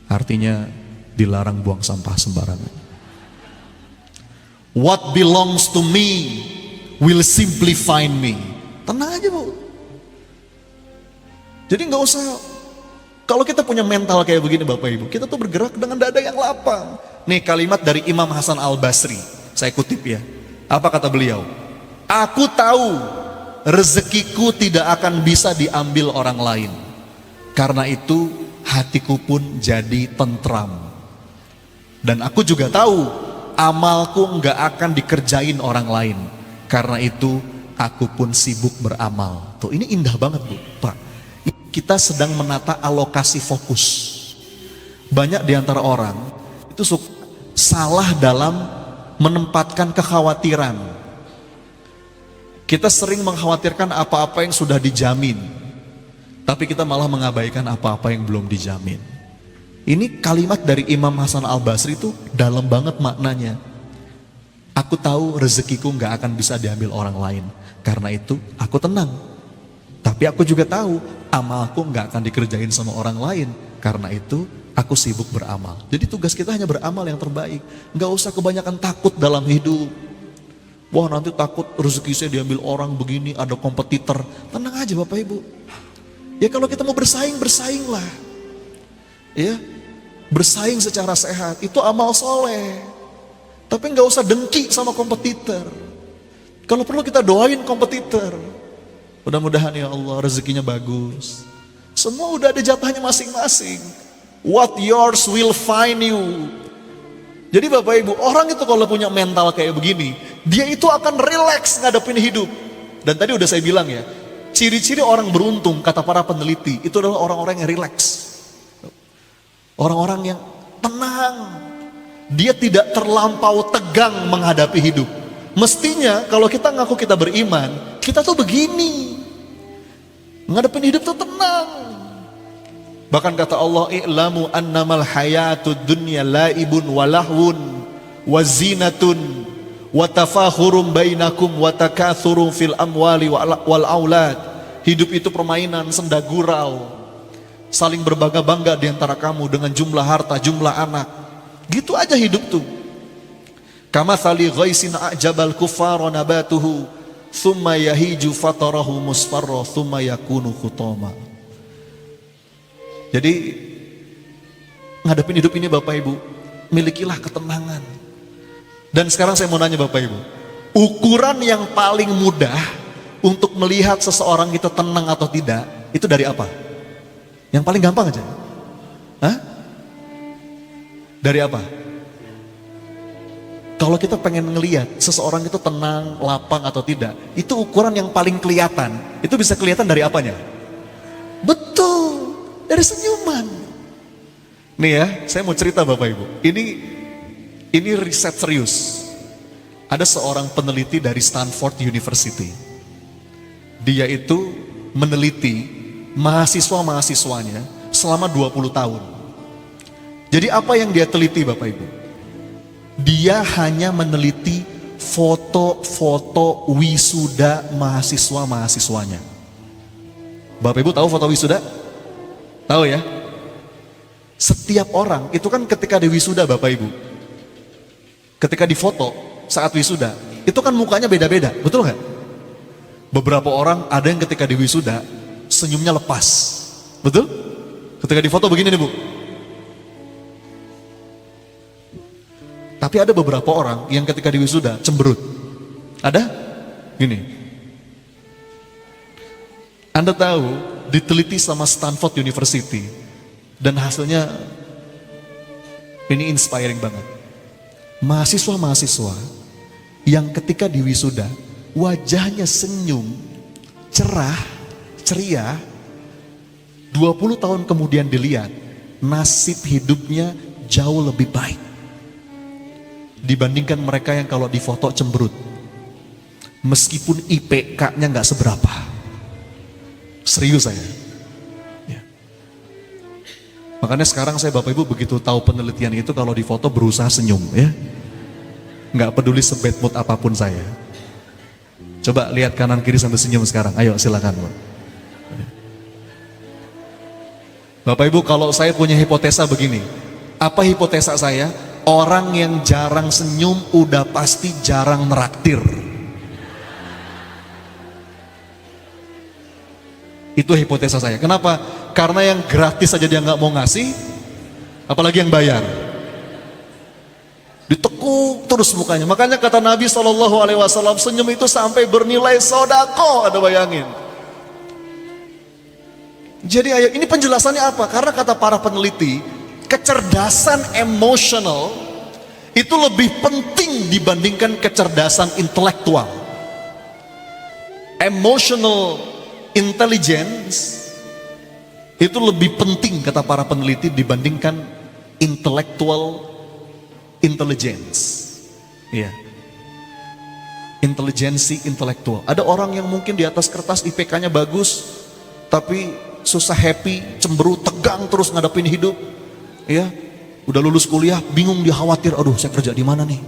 Artinya dilarang buang sampah sembarangan. What belongs to me will simply find me. Tenang aja Bu. Jadi gak usah. Kalau kita punya mental kayak begini Bapak Ibu, kita tuh bergerak dengan dada yang lapang. Nih kalimat dari Imam Hasan Al-Basri, saya kutip ya. Apa kata beliau? Aku tahu rezekiku tidak akan bisa diambil orang lain. Karena itu hatiku pun jadi tentram. Dan aku juga tahu amalku nggak akan dikerjain orang lain. Karena itu aku pun sibuk beramal. Tuh ini indah banget Bu, Pak. Kita sedang menata alokasi fokus. Banyak di antara orang itu salah dalam menempatkan kekhawatiran. Kita sering mengkhawatirkan apa-apa yang sudah dijamin, tapi kita malah mengabaikan apa-apa yang belum dijamin. Ini kalimat dari Imam Hasan Al-Basri itu dalam banget maknanya. Aku tahu rezekiku gak akan bisa diambil orang lain, karena itu aku tenang. Tapi aku juga tahu amalku gak akan dikerjain sama orang lain, karena itu aku sibuk beramal. Jadi tugas kita hanya beramal yang terbaik. Gak usah kebanyakan takut dalam hidup. Wah nanti takut rezeki saya diambil orang begini, ada kompetitor. Tenang aja Bapak Ibu. Ya kalau kita mau bersaing, bersainglah. Ya, bersaing secara sehat, itu amal soleh. Tapi nggak usah dengki sama kompetitor. Kalau perlu kita doain kompetitor. Mudah-mudahan ya Allah rezekinya bagus. Semua udah ada jatahnya masing-masing. What yours will find you. Jadi Bapak Ibu, orang itu kalau punya mental kayak begini, dia itu akan rileks ngadepin hidup. Dan tadi udah saya bilang ya, ciri-ciri orang beruntung kata para peneliti itu adalah orang-orang yang rileks. Orang-orang yang tenang. Dia tidak terlampau tegang menghadapi hidup. Mestinya kalau kita ngaku kita beriman, kita tuh begini. Ngadepin hidup tuh tenang. Bahkan kata Allah, i'lamu annamal hayatud dunya laibun wa lahwun wa zinatun wa tafakhurum bainakum wa takatsurun fil amwali wal aulad. Hidup itu permainan, senda gurau, saling berbangga-bangga di antara kamu dengan jumlah harta, jumlah anak. Gitu aja hidup tuh. Kamatsali ghaisin a'jabal kuffara nabatuhu thumma yahiju fatarahu musfarra thumma yakunu khutama. Jadi ngadepin hidup ini Bapak Ibu, milikilah ketenangan. Dan sekarang saya mau nanya Bapak Ibu, ukuran yang paling mudah untuk melihat seseorang itu tenang atau tidak, itu dari apa? Yang paling gampang aja. Hah? Dari apa? Kalau kita pengen ngelihat seseorang itu tenang, lapang atau tidak, itu ukuran yang paling kelihatan. Itu bisa kelihatan dari apanya? Betul. Dari senyuman. Nih ya, saya mau cerita Bapak Ibu. Ini riset serius. Ada seorang peneliti dari Stanford University. Dia itu meneliti mahasiswa-mahasiswanya selama 20 tahun. Jadi apa yang dia teliti Bapak Ibu? Dia hanya meneliti foto-foto wisuda mahasiswa-mahasiswanya. Bapak Ibu tahu foto wisuda? Tahu ya? Setiap orang itu kan ketika di wisuda Bapak Ibu, ketika difoto saat wisuda, itu kan mukanya beda-beda, betul nggak? Beberapa orang ada yang ketika di wisuda senyumnya lepas, betul? Ketika difoto begini nih Bu. Tapi ada beberapa orang yang ketika di wisuda cemberut. Ada? Gini. Anda tahu, diteliti sama Stanford University dan hasilnya ini inspiring banget. Mahasiswa-mahasiswa yang ketika di wisuda wajahnya senyum, cerah, ceria, 20 tahun kemudian dilihat, nasib hidupnya jauh lebih baik dibandingkan mereka yang kalau difoto cemberut. Meskipun IPK-nya nggak seberapa. Serius saya. Ya. Makanya sekarang saya Bapak Ibu begitu tahu penelitian itu, kalau difoto berusaha senyum ya. Nggak peduli sebad mood apapun saya. Coba lihat kanan kiri sambil senyum sekarang. Ayo silakan Bu. Bapak Ibu, kalau saya punya hipotesa begini. Apa hipotesa saya? Orang yang jarang senyum udah pasti jarang neraktir. Itu hipotesa saya. Kenapa? Karena yang gratis saja dia nggak mau ngasih, apalagi yang bayar. Ditekuk terus mukanya. Makanya kata Nabi SAW, senyum itu sampai bernilai sodako. Ada bayangin. Jadi ayo, ini penjelasannya apa? Karena kata para peneliti, kecerdasan emosional itu lebih penting dibandingkan kecerdasan intelektual. Emotional intelligence itu lebih penting kata para peneliti dibandingkan intellectual intelligence. Iya. Intelijensi intelektual. Ada orang yang mungkin di atas kertas IPK-nya bagus, tapi susah happy, cemberut, tegang terus ngadepin hidup. Ya, udah lulus kuliah, bingung, dia khawatir, aduh saya kerja di mana nih?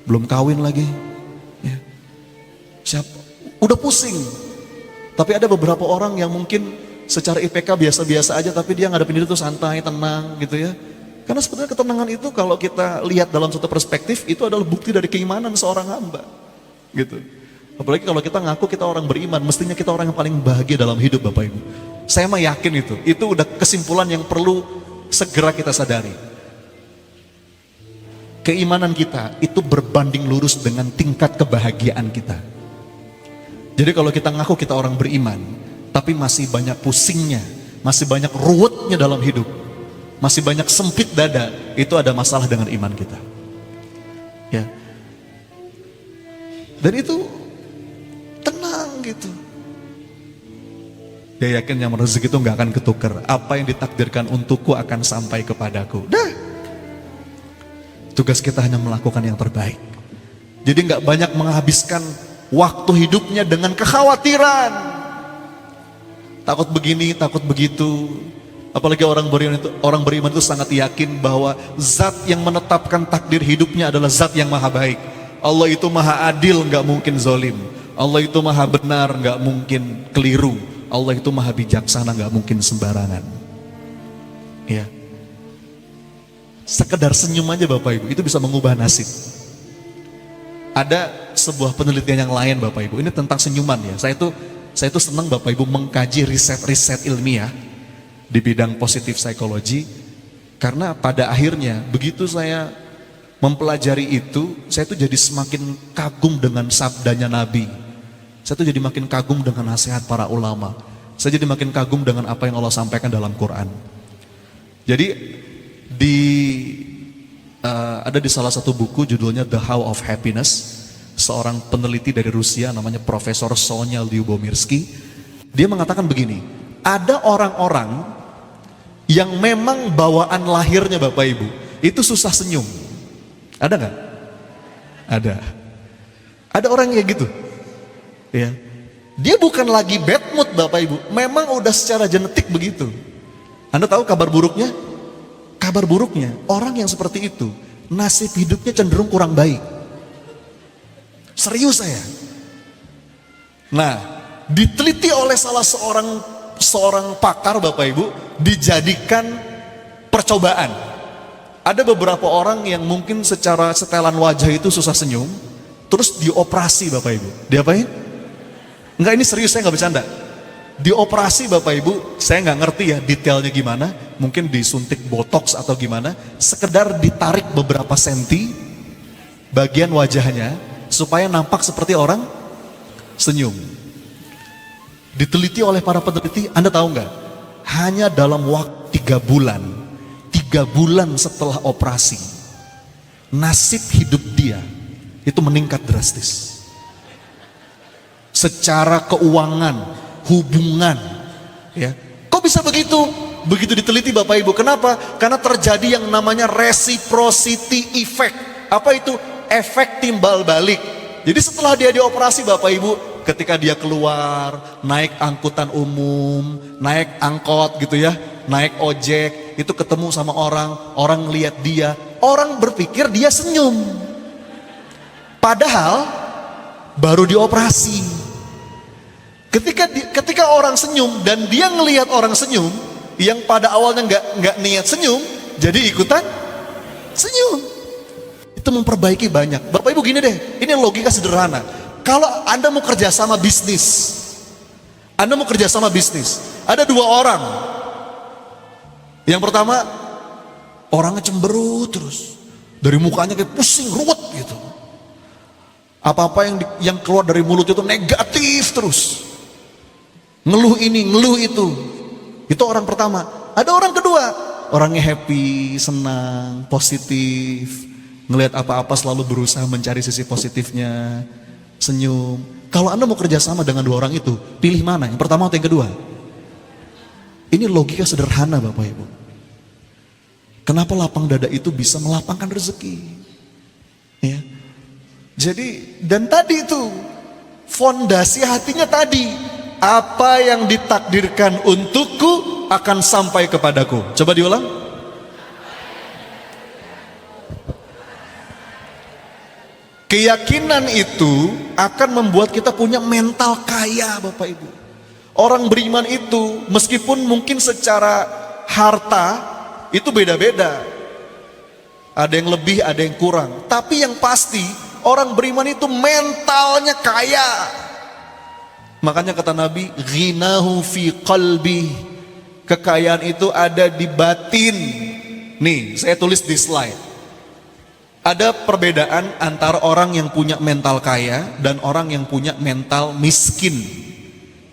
Belum kawin lagi. Ya. Siapa? Udah pusing. Tapi ada beberapa orang yang mungkin secara IPK biasa-biasa aja, tapi dia ngadepin hidup tuh santai, tenang gitu ya. Karena sebenarnya ketenangan itu kalau kita lihat dalam suatu perspektif, itu adalah bukti dari keimanan seorang hamba. Gitu. Apalagi kalau kita ngaku kita orang beriman, mestinya kita orang yang paling bahagia dalam hidup Bapak Ibu. Saya mah yakin itu udah kesimpulan yang perlu segera kita sadari. Keimanan kita itu berbanding lurus dengan tingkat kebahagiaan kita. Jadi kalau kita ngaku kita orang beriman, tapi masih banyak pusingnya, masih banyak ruwetnya dalam hidup, masih banyak sempit dada, itu ada masalah dengan iman kita. Ya. Dan itu tenang gitu. Dia yakin yang rezeki itu nggak akan ketukar. Apa yang ditakdirkan untukku akan sampai kepadaku. Dah. Tugas kita hanya melakukan yang terbaik. Jadi nggak banyak menghabiskan waktu hidupnya dengan kekhawatiran. Takut begini, takut begitu. Apalagi orang beriman itu sangat yakin bahwa zat yang menetapkan takdir hidupnya adalah zat yang maha baik. Allah itu maha adil, nggak mungkin zolim. Allah itu maha benar, nggak mungkin keliru. Allah itu maha bijaksana, nggak mungkin sembarangan. Ya. Sekedar senyum aja Bapak Ibu, itu bisa mengubah nasib. Ada sebuah penelitian yang lain Bapak Ibu, ini tentang senyuman ya. Saya itu senang Bapak Ibu mengkaji riset-riset ilmiah di bidang positif psikologi, karena pada akhirnya begitu saya mempelajari itu, saya tuh jadi semakin kagum dengan sabdanya Nabi. Saya tuh jadi makin kagum dengan nasihat para ulama. Saya jadi makin kagum dengan apa yang Allah sampaikan dalam Quran. Jadi ada di salah satu buku judulnya The How of Happiness, seorang peneliti dari Rusia namanya Profesor Sonya Lyubomirsky. Dia mengatakan begini, ada orang-orang yang memang bawaan lahirnya Bapak Ibu itu susah senyum. Ada nggak? Ada. Ada orang kayak gitu, ya. Dia bukan lagi bad mood Bapak Ibu, memang udah secara genetik begitu. Anda tahu kabar buruknya? Kabar buruknya, orang yang seperti itu, nasib hidupnya cenderung kurang baik. Serius saya. Nah, diteliti oleh salah seorang pakar Bapak Ibu, dijadikan percobaan. Ada beberapa orang yang mungkin secara setelan wajah itu susah senyum, terus dioperasi Bapak Ibu. Diapain? Enggak, ini serius, saya nggak bercanda. Dioperasi Bapak Ibu, saya nggak ngerti ya detailnya gimana, mungkin disuntik botox atau gimana, sekedar ditarik beberapa senti bagian wajahnya supaya nampak seperti orang senyum. Diteliti oleh para peneliti, Anda tahu nggak? Hanya dalam waktu 3 bulan, 3 bulan setelah operasi, nasib hidup dia itu meningkat drastis. Secara keuangan, hubungan, ya. Kok bisa begitu? Begitu diteliti Bapak Ibu. Kenapa? Karena terjadi yang namanya reciprocity effect. Apa itu? Efek timbal balik. Jadi setelah dia dioperasi Bapak Ibu, ketika dia keluar, naik angkutan umum, naik angkot gitu ya, naik ojek, itu ketemu sama orang, orang lihat dia, orang berpikir dia senyum. Padahal baru dioperasi. Ketika orang senyum dan dia ngelihat orang senyum, yang pada awalnya nggak niat senyum, jadi ikutan senyum. Itu memperbaiki banyak. Bapak Ibu gini deh, ini logika sederhana. Kalau Anda mau kerja sama bisnis, ada 2 orang. Yang pertama, orangnya cemberut terus, dari mukanya kayak pusing, ruwet gitu. Apa-apa yang keluar dari mulut itu negatif terus. Ngeluh ini, ngeluh itu. Itu orang pertama. Ada orang kedua, orangnya happy, senang, positif. Ngelihat apa-apa selalu berusaha mencari sisi positifnya, senyum. Kalau Anda mau kerjasama dengan 2 orang itu, pilih mana? Yang pertama atau yang kedua? Ini logika sederhana Bapak Ibu. Kenapa lapang dada itu bisa melapangkan rezeki? Ya. Jadi, dan tadi itu, fondasi hatinya tadi. Apa yang ditakdirkan untukku akan sampai kepadaku. Coba diulang. Keyakinan itu akan membuat kita punya mental kaya Bapak Ibu. Orang beriman itu meskipun mungkin secara harta itu beda-beda. Ada yang lebih, ada yang kurang. Tapi yang pasti orang beriman itu mentalnya kaya. Makanya kata Nabi, ghinahu fi qalbi. Kekayaan itu ada di batin. Nih, saya tulis di slide. Ada perbedaan antara orang yang punya mental kaya dan orang yang punya mental miskin.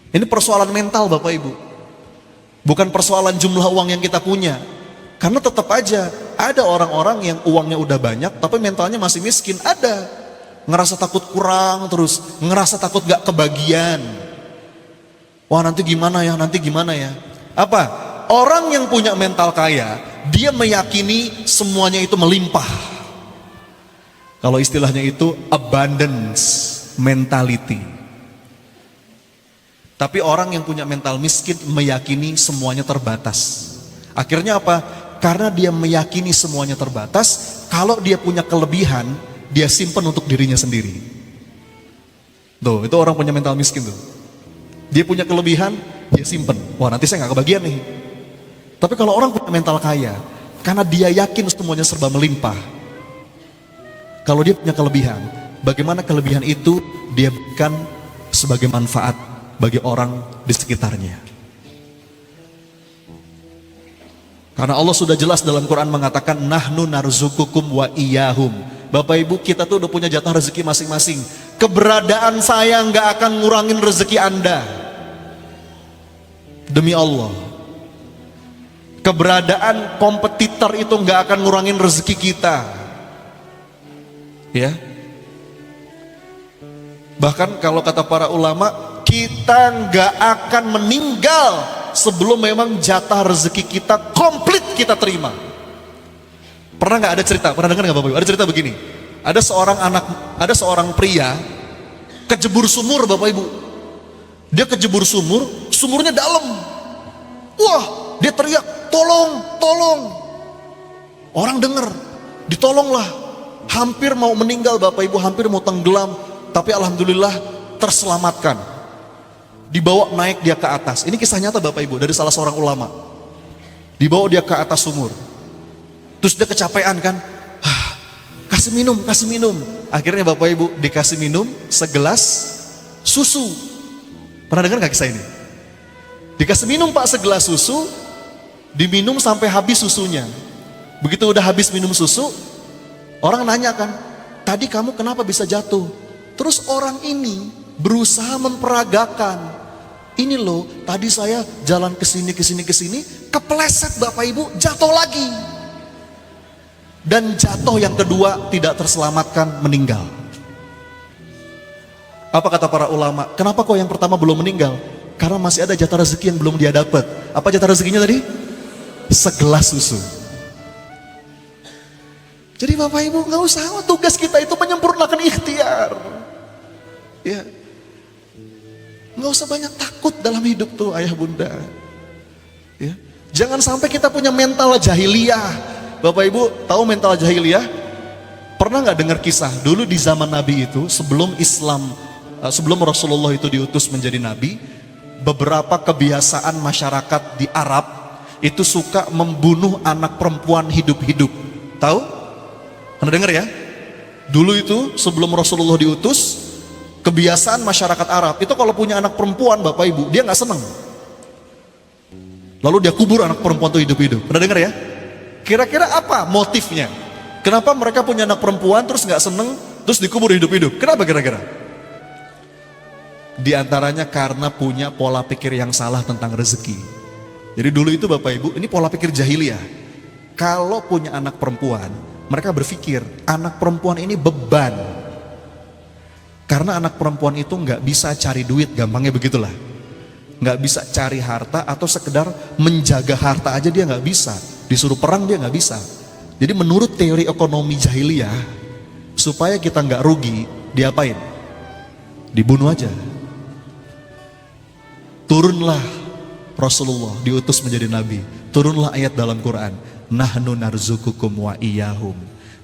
Ini persoalan mental Bapak Ibu. Bukan persoalan jumlah uang yang kita punya. Karena tetap aja ada orang-orang yang uangnya udah banyak tapi mentalnya masih miskin. Ada. Ngerasa takut kurang terus, ngerasa takut gak kebagian. Wah nanti gimana ya. Apa? Orang yang punya mental kaya, dia meyakini semuanya itu melimpah. Kalau istilahnya itu abundance mentality. Tapi orang yang punya mental miskin meyakini semuanya terbatas. Akhirnya apa? Karena dia meyakini semuanya terbatas, kalau dia punya kelebihan, dia simpan untuk dirinya sendiri. Tuh, itu orang punya mental miskin tuh. Dia punya kelebihan, dia simpan. Wah nanti saya gak kebagian nih. Tapi kalau orang punya mental kaya, karena dia yakin semuanya serba melimpah. Kalau dia punya kelebihan, bagaimana kelebihan itu dia berikan sebagai manfaat bagi orang di sekitarnya. Karena Allah sudah jelas dalam Quran mengatakan nahnu narzukukum wa iyahum. Bapak Ibu, kita tuh udah punya jatah rezeki masing-masing. Keberadaan saya nggak akan ngurangin rezeki Anda. Demi Allah. Keberadaan kompetitor itu nggak akan ngurangin rezeki kita. Ya. Bahkan kalau kata para ulama, kita nggak akan meninggal sebelum memang jatah rezeki kita komplit kita terima. Pernah nggak ada cerita? Pernah dengar nggak Bapak Ibu? Ada cerita begini. Ada seorang pria kejebur sumur Bapak Ibu. Dia kejebur sumur, sumurnya dalam. Wah, dia teriak, tolong, tolong. Orang dengar, ditolonglah. Hampir mau meninggal Bapak Ibu, hampir mau tenggelam. Tapi alhamdulillah terselamatkan. Dibawa naik dia ke atas. Ini kisah nyata Bapak Ibu, dari salah seorang ulama. Dibawa dia ke atas sumur. Terus dia kecapean kan. Kasih minum, kasih minum. Akhirnya Bapak Ibu dikasih minum segelas susu. Pernah dengar gak kisah ini? Dikasih minum Pak segelas susu, diminum sampai habis susunya. Begitu udah habis minum susu, orang nanya kan, tadi kamu kenapa bisa jatuh? Terus orang ini berusaha memperagakan. Ini loh, tadi saya jalan kesini, kepleset Bapak Ibu, jatuh lagi. Dan jatuh yang kedua tidak terselamatkan, meninggal. Apa kata para ulama? Kenapa kok yang pertama belum meninggal? Karena masih ada jatah rezeki yang belum dia dapat. Apa jatah rezekinya tadi? Segelas susu. Jadi Bapak Ibu nggak usah, tugas kita itu menyempurnakan ikhtiar. Ya, nggak usah banyak takut dalam hidup tuh ayah bunda. Ya, jangan sampai kita punya mental jahiliyah. Bapak Ibu tahu mental jahiliyah? Pernah nggak dengar kisah dulu di zaman Nabi itu sebelum Islam? Sebelum Rasulullah itu diutus menjadi nabi, beberapa kebiasaan masyarakat di Arab itu suka membunuh anak perempuan hidup-hidup. Tahu? Anda dengar ya? Dulu itu sebelum Rasulullah diutus, kebiasaan masyarakat Arab itu kalau punya anak perempuan Bapak Ibu, dia nggak seneng. Lalu dia kubur anak perempuan itu hidup-hidup. Pernah dengar ya? Kira-kira apa motifnya? Kenapa mereka punya anak perempuan terus nggak seneng, terus dikubur hidup-hidup? Kenapa kira-kira? Di antaranya karena punya pola pikir yang salah tentang rezeki. Jadi dulu itu Bapak Ibu, ini pola pikir jahiliyah. Kalau punya anak perempuan, mereka berpikir anak perempuan ini beban. Karena anak perempuan itu nggak bisa cari duit, gampangnya begitulah. Nggak bisa cari harta atau sekedar menjaga harta aja dia nggak bisa. Disuruh perang dia nggak bisa. Jadi menurut teori ekonomi jahiliyah, supaya kita nggak rugi, diapain? Dibunuh aja. Turunlah Rasulullah diutus menjadi nabi. Turunlah ayat dalam Quran, nahnu narzukukum wa iyahum.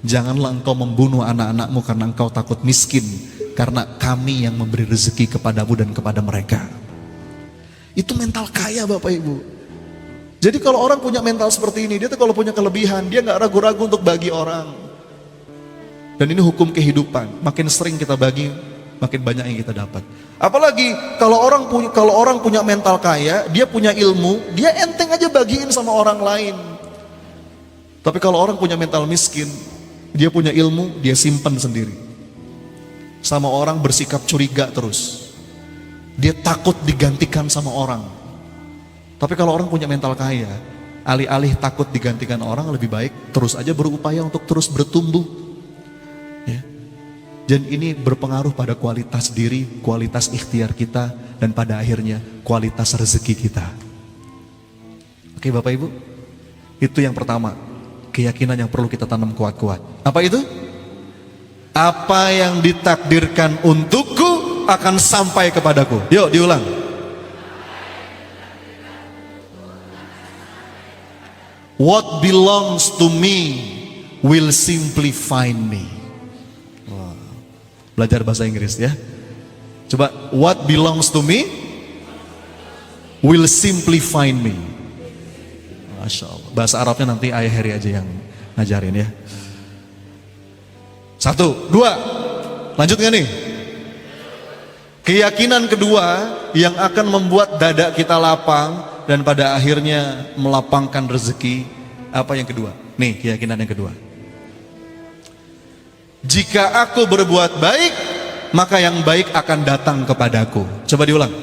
Janganlah engkau membunuh anak-anakmu karena engkau takut miskin, karena kami yang memberi rezeki kepadamu dan kepada mereka. Itu mental kaya Bapak Ibu. Jadi kalau orang punya mental seperti ini, dia tuh kalau punya kelebihan, dia nggak ragu-ragu untuk bagi orang. Dan ini hukum kehidupan. Makin sering kita bagi, makin banyak yang kita dapat. Apalagi kalau orang punya mental kaya, dia punya ilmu, dia enteng aja bagiin sama orang lain. Tapi kalau orang punya mental miskin, dia punya ilmu, dia simpan sendiri. Sama orang bersikap curiga terus. Dia takut digantikan sama orang. Tapi kalau orang punya mental kaya, alih-alih takut digantikan orang, lebih baik terus aja berupaya untuk terus bertumbuh. Ya. Dan ini berpengaruh pada kualitas diri, kualitas ikhtiar kita, dan pada akhirnya kualitas rezeki kita. Oke Bapak Ibu, itu yang pertama, keyakinan yang perlu kita tanam kuat-kuat. Apa itu? Apa yang ditakdirkan untukku akan sampai kepadaku. Yuk diulang. What belongs to me will simply find me. Belajar bahasa Inggris ya. Coba, what belongs to me will simply find me. Masya Allah. Bahasa Arabnya nanti Ayah Heri aja yang ngajarin ya. 1, 2. Lanjut gak nih? Keyakinan kedua yang akan membuat dada kita lapang dan pada akhirnya melapangkan rezeki. Apa yang kedua? Nih keyakinan yang kedua. Jika aku berbuat baik, maka yang baik akan datang kepadaku. Coba diulang.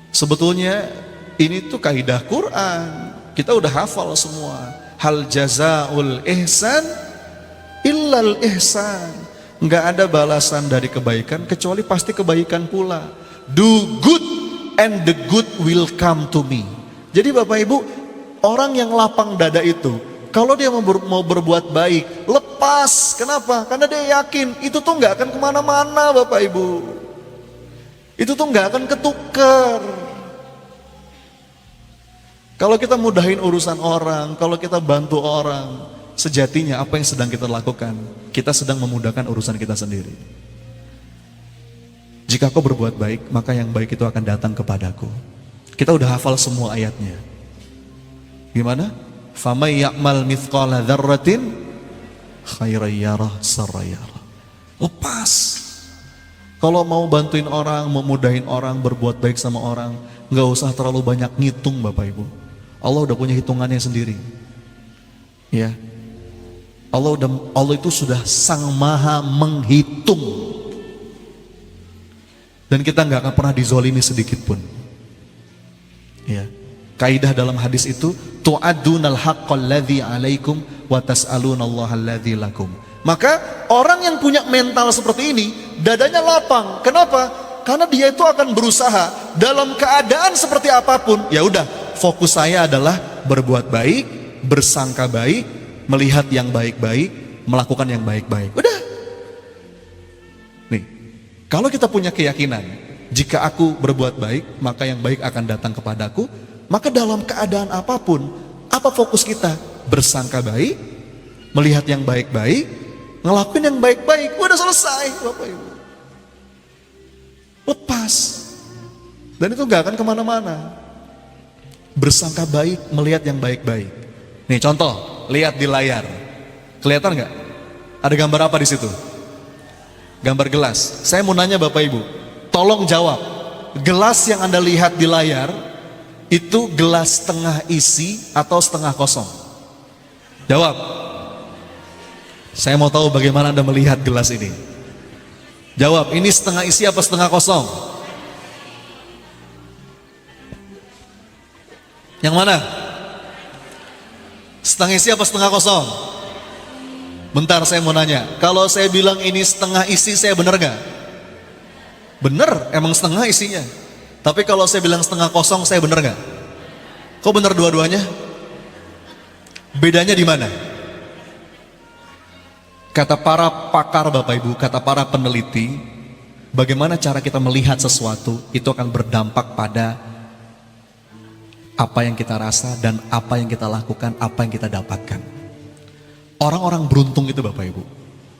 Sebetulnya ini tuh kaidah Quran. Kita udah hafal semua. Hal jazaul ihsan illal ihsan. Nggak ada balasan dari kebaikan kecuali pasti kebaikan pula. Do good and the good will come to me. Jadi Bapak Ibu, orang yang lapang dada itu, Kalau dia mau berbuat baik, lepas. Kenapa? Karena dia yakin itu tuh nggak akan kemana-mana, Bapak Ibu. Itu tuh nggak akan ketukar. Kalau kita mudahin urusan orang, kalau kita bantu orang, sejatinya apa yang sedang kita lakukan? Kita sedang memudahkan urusan kita sendiri. Jika kau berbuat baik, maka yang baik itu akan datang kepadaku. Kita udah hafal semua ayatnya. Gimana? Famay ya'mal mithqala dzarratin khairan yarah sarran yarah. Lepas. Kalau mau bantuin orang, mau mudahin orang, berbuat baik sama orang, nggak usah terlalu banyak ngitung, Bapak Ibu. Allah udah punya hitungannya sendiri. Ya. Allah itu sudah sang maha menghitung. Dan kita nggak akan pernah dizolimi sedikit pun. Ya. Kaidah dalam hadis itu, tu'addunal haqqal ladzi 'alaikum wa tas'alunallaha alladzi lakum. Maka orang yang punya mental seperti ini, dadanya lapang. Kenapa? Karena dia itu akan berusaha dalam keadaan seperti apapun. Ya udah, fokus saya adalah berbuat baik, bersangka baik, melihat yang baik-baik, melakukan yang baik-baik. Udah. Nih, kalau kita punya keyakinan, jika aku berbuat baik, maka yang baik akan datang kepadaku. Maka dalam keadaan apapun, apa fokus kita? Bersangka baik, melihat yang baik-baik, ngelakuin yang baik-baik. Udah selesai, Bapak Ibu. Lepas. Dan itu gak akan kemana-mana. Bersangka baik, melihat yang baik-baik. Nih contoh, lihat di layar. Kelihatan gak? Ada gambar apa di situ? Gambar gelas. Saya mau nanya Bapak Ibu, tolong jawab. Gelas yang Anda lihat di layar, itu gelas setengah isi atau setengah kosong? Jawab. Saya mau tahu bagaimana Anda melihat gelas ini. Jawab, ini setengah isi apa setengah kosong? Yang mana? Setengah isi apa setengah kosong? Bentar, saya mau nanya. Kalau saya bilang ini setengah isi, saya benar gak? Benar, emang setengah isinya. Tapi kalau saya bilang setengah kosong, saya benar gak? Kok benar dua-duanya? Bedanya di mana? Kata para pakar Bapak Ibu, kata para peneliti, bagaimana cara kita melihat sesuatu, itu akan berdampak pada apa yang kita rasa dan apa yang kita lakukan, apa yang kita dapatkan. Orang-orang beruntung itu Bapak Ibu,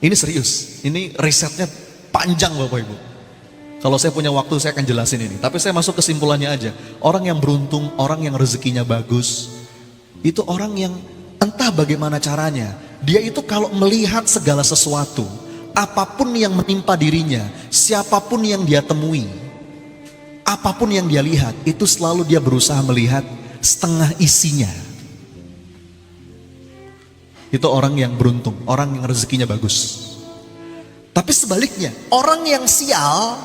ini serius, ini risetnya panjang Bapak Ibu. Kalau saya punya waktu saya akan jelasin ini. Tapi saya masuk kesimpulannya aja. Orang yang beruntung, orang yang rezekinya bagus, itu orang yang entah bagaimana caranya. Dia itu kalau melihat segala sesuatu, apapun yang menimpa dirinya, siapapun yang dia temui, apapun yang dia lihat, itu selalu dia berusaha melihat setengah isinya. Itu orang yang beruntung, orang yang rezekinya bagus. Tapi sebaliknya, orang yang sial,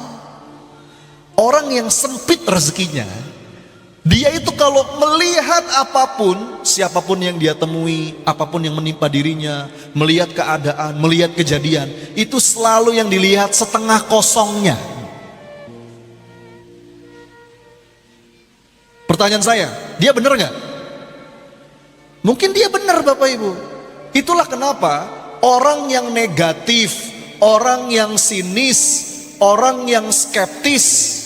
orang yang sempit rezekinya, dia itu kalau melihat apapun, siapapun yang dia temui, apapun yang menimpa dirinya, melihat keadaan, melihat kejadian, itu selalu yang dilihat setengah kosongnya. Pertanyaan saya, dia benar gak? Mungkin dia benar Bapak Ibu. Itulah kenapa orang yang negatif, orang yang sinis, orang yang skeptis,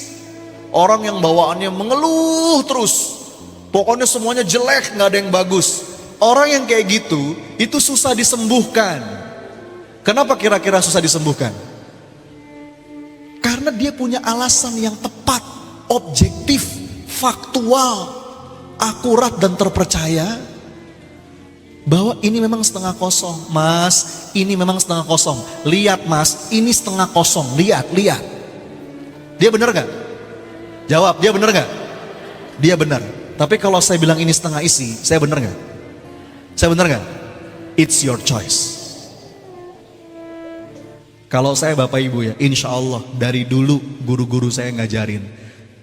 orang yang bawaannya mengeluh terus, pokoknya semuanya jelek, gak ada yang bagus. Orang yang kayak gitu, itu susah disembuhkan. Kenapa kira-kira susah disembuhkan? Karena dia punya alasan yang tepat, objektif, faktual, akurat dan terpercaya, bahwa ini memang setengah kosong. Mas, ini memang setengah kosong. Lihat mas, ini setengah kosong. Lihat. Dia benar gak? Jawab, dia benar gak? Dia benar. Tapi kalau saya bilang ini setengah isi, saya benar gak? Saya benar gak? It's your choice. Kalau saya Bapak Ibu ya, insya Allah dari dulu guru-guru saya ngajarin,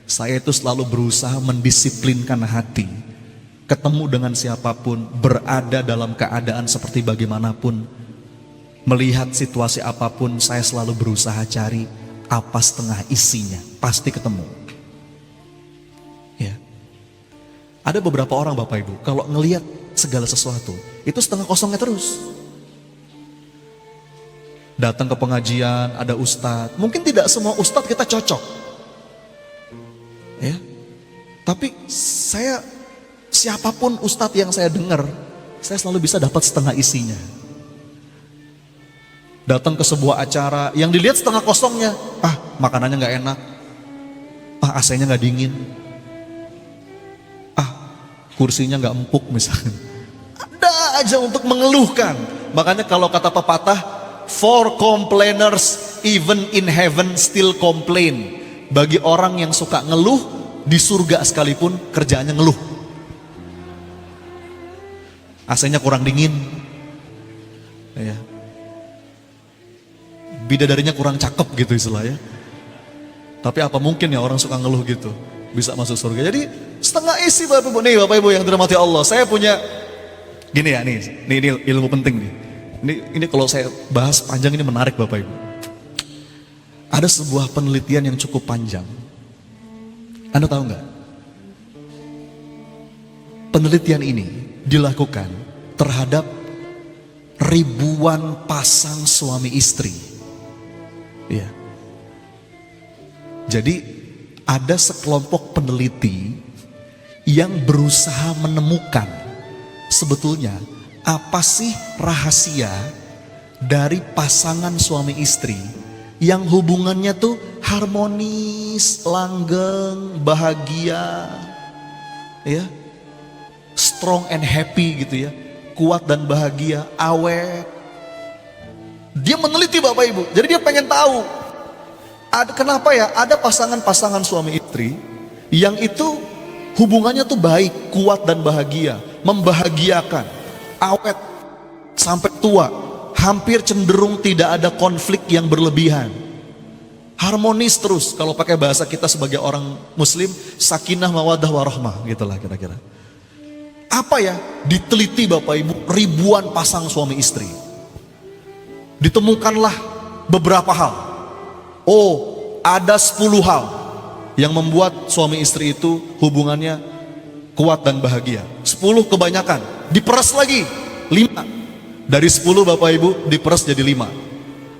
saya itu selalu berusaha mendisiplinkan hati. Ketemu dengan siapapun, berada dalam keadaan seperti bagaimanapun, melihat situasi apapun, saya selalu berusaha cari apa setengah isinya, pasti ketemu. Ada beberapa orang Bapak Ibu, kalau ngelihat segala sesuatu. Itu setengah kosongnya terus. Datang ke pengajian, ada ustadz. Mungkin tidak semua ustadz kita cocok. Ya. Tapi siapapun ustadz yang saya dengar, saya selalu bisa dapat setengah isinya. Datang ke sebuah acara yang dilihat setengah kosongnya, makanannya nggak enak, AC-nya nggak dingin, kursinya nggak empuk misalnya. Ada aja untuk mengeluhkan. Makanya kalau kata pepatah, for complainers even in heaven still complain. Bagi orang yang suka ngeluh, di surga sekalipun kerjaannya ngeluh. AC-nya kurang dingin, ya. Bidadarinya kurang cakep gitu istilahnya. Tapi apa mungkin ya orang suka ngeluh gitu bisa masuk surga. Jadi setengah isi Bapak Ibu. Nih Bapak Ibu yang dirahmati Allah, saya punya gini ya, ini ilmu penting nih. Ini kalau saya bahas panjang ini menarik Bapak Ibu. Ada sebuah penelitian yang cukup panjang. Anda tahu nggak? Penelitian ini dilakukan terhadap ribuan pasang suami istri. Ya. Jadi ada sekelompok peneliti yang berusaha menemukan sebetulnya apa sih rahasia dari pasangan suami istri yang hubungannya tuh harmonis, langgeng, bahagia, ya, strong and happy gitu ya, kuat dan bahagia, awet. Dia meneliti Bapak Ibu, jadi dia pengen tahu kenapa ya ada pasangan-pasangan suami istri yang itu hubungannya tuh baik, kuat dan bahagia, membahagiakan, awet sampai tua, hampir cenderung tidak ada konflik yang berlebihan, harmonis terus. Kalau pakai bahasa kita sebagai orang muslim, sakinah mawaddah warahmah gitulah kira-kira. Apa ya? Diteliti Bapak Ibu ribuan pasang suami istri. Ditemukanlah beberapa hal. Ada 10 hal yang membuat suami istri itu hubungannya kuat dan bahagia. 10 kebanyakan, diperas lagi 5. Dari 10 Bapak Ibu diperas jadi 5.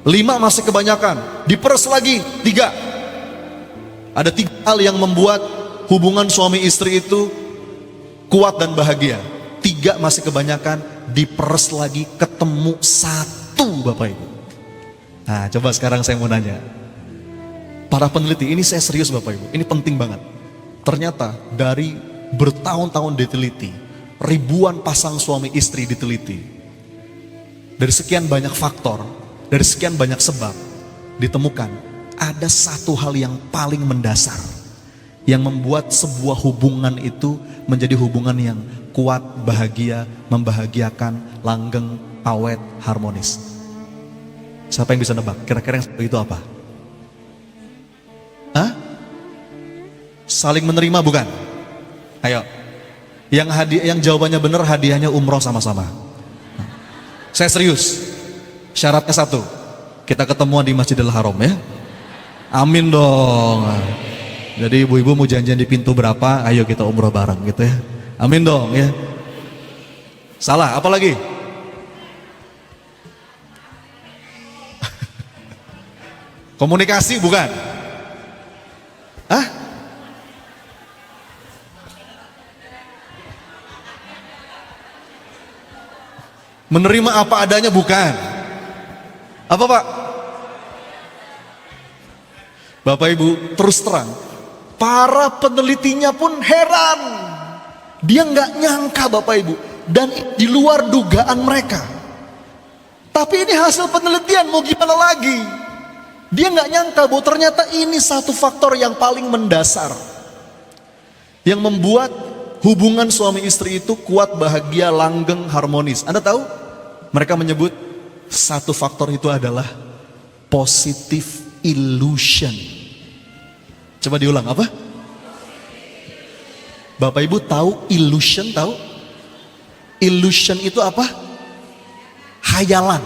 5 masih kebanyakan, diperas lagi 3. Ada 3 hal yang membuat hubungan suami istri itu kuat dan bahagia. 3 masih kebanyakan, diperas lagi, ketemu 1 Bapak Ibu. Nah coba sekarang saya mau nanya, para peneliti, ini saya serius Bapak Ibu, ini penting banget. Ternyata dari bertahun-tahun diteliti, ribuan pasang suami istri diteliti, dari sekian banyak faktor, dari sekian banyak sebab, ditemukan ada 1 hal yang paling mendasar yang membuat sebuah hubungan itu menjadi hubungan yang kuat, bahagia, membahagiakan, langgeng, awet, harmonis. Siapa yang bisa nebak? Kira-kira yang itu apa? Saling menerima bukan? Ayo. Yang jawabannya benar, hadiahnya umroh sama-sama. Saya serius. Syaratnya 1. Kita ketemuan di Masjidil Haram ya. Amin dong. Jadi ibu-ibu mau janjian di pintu berapa? Ayo kita umroh bareng gitu ya. Amin dong ya. Salah, apa lagi? Komunikasi bukan? Menerima apa adanya bukan? Apa Pak? Bapak Ibu terus terang, para penelitinya pun heran. Dia nggak nyangka Bapak Ibu, dan di luar dugaan mereka. Tapi ini hasil penelitian, mau gimana lagi? Dia nggak nyangka bahwa ternyata ini satu faktor yang paling mendasar yang membuat hubungan suami istri itu kuat, bahagia, langgeng, harmonis. Anda tahu? Mereka menyebut satu faktor itu adalah positive illusion. Coba diulang, apa? Bapak Ibu tahu illusion, tahu? Illusion itu apa? Hayalan.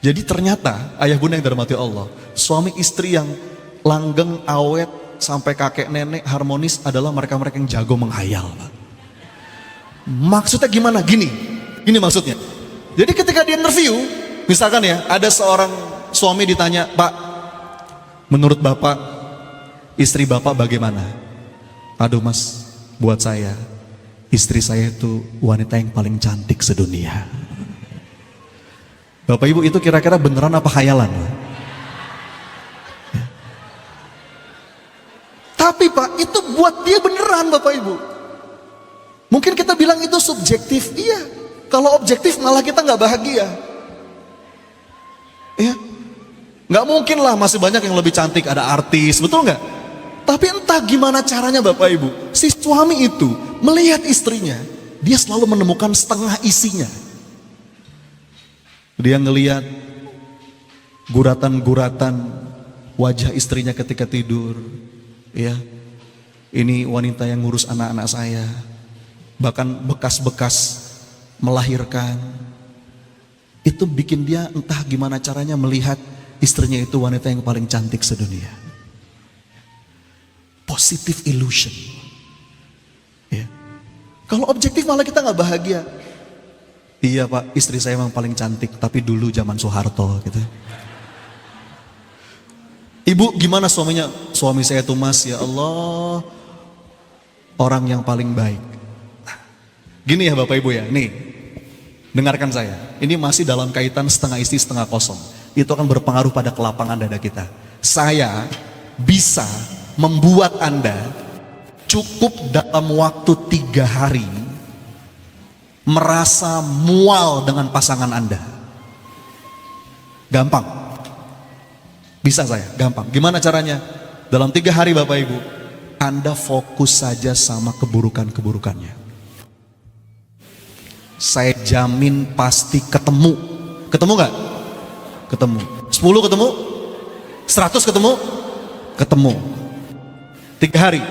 Jadi ternyata ayah bunda yang dirahmati Allah, suami istri yang langgeng, awet, sampai kakek nenek harmonis adalah mereka-mereka yang jago menghayal, Pak. Maksudnya gimana? Gini maksudnya. Jadi ketika di interview, misalkan ya, ada seorang suami ditanya, Pak, menurut Bapak, istri Bapak bagaimana? Aduh Mas, buat saya, istri saya itu wanita yang paling cantik sedunia. Bapak Ibu, itu kira-kira beneran apa khayalan? Tapi Pak, itu buat dia beneran Bapak Ibu. Mungkin kita bilang itu subjektif, iya. Kalau objektif malah kita nggak bahagia. Ya, nggak mungkin lah, masih banyak yang lebih cantik, ada artis, betul nggak? Tapi entah gimana caranya Bapak Ibu, si suami itu melihat istrinya, dia selalu menemukan setengah isinya. Dia ngelihat guratan-guratan wajah istrinya ketika tidur, ya, ini wanita yang ngurus anak-anak saya, bahkan bekas-bekas melahirkan. Itu bikin dia entah gimana caranya melihat istrinya itu wanita yang paling cantik sedunia. Positive illusion, ya. Kalau objektif malah kita nggak bahagia. Iya Pak, istri saya memang paling cantik, tapi dulu zaman Soeharto gitu. Ibu gimana suaminya? Suami saya tuh Mas, ya Allah, orang yang paling baik. Gini ya Bapak Ibu ya, nih dengarkan saya. Ini masih dalam kaitan setengah isi setengah kosong. Itu akan berpengaruh pada kelapangan dada kita. Saya bisa membuat Anda cukup dalam waktu 3 hari merasa mual dengan pasangan Anda. Gampang. Bisa saya, gampang. Gimana caranya? Dalam 3 hari Bapak Ibu, Anda fokus saja sama keburukan-keburukannya. Saya jamin pasti ketemu. Ketemu gak? Ketemu. 10 ketemu? 100 ketemu? Ketemu. 3 hari.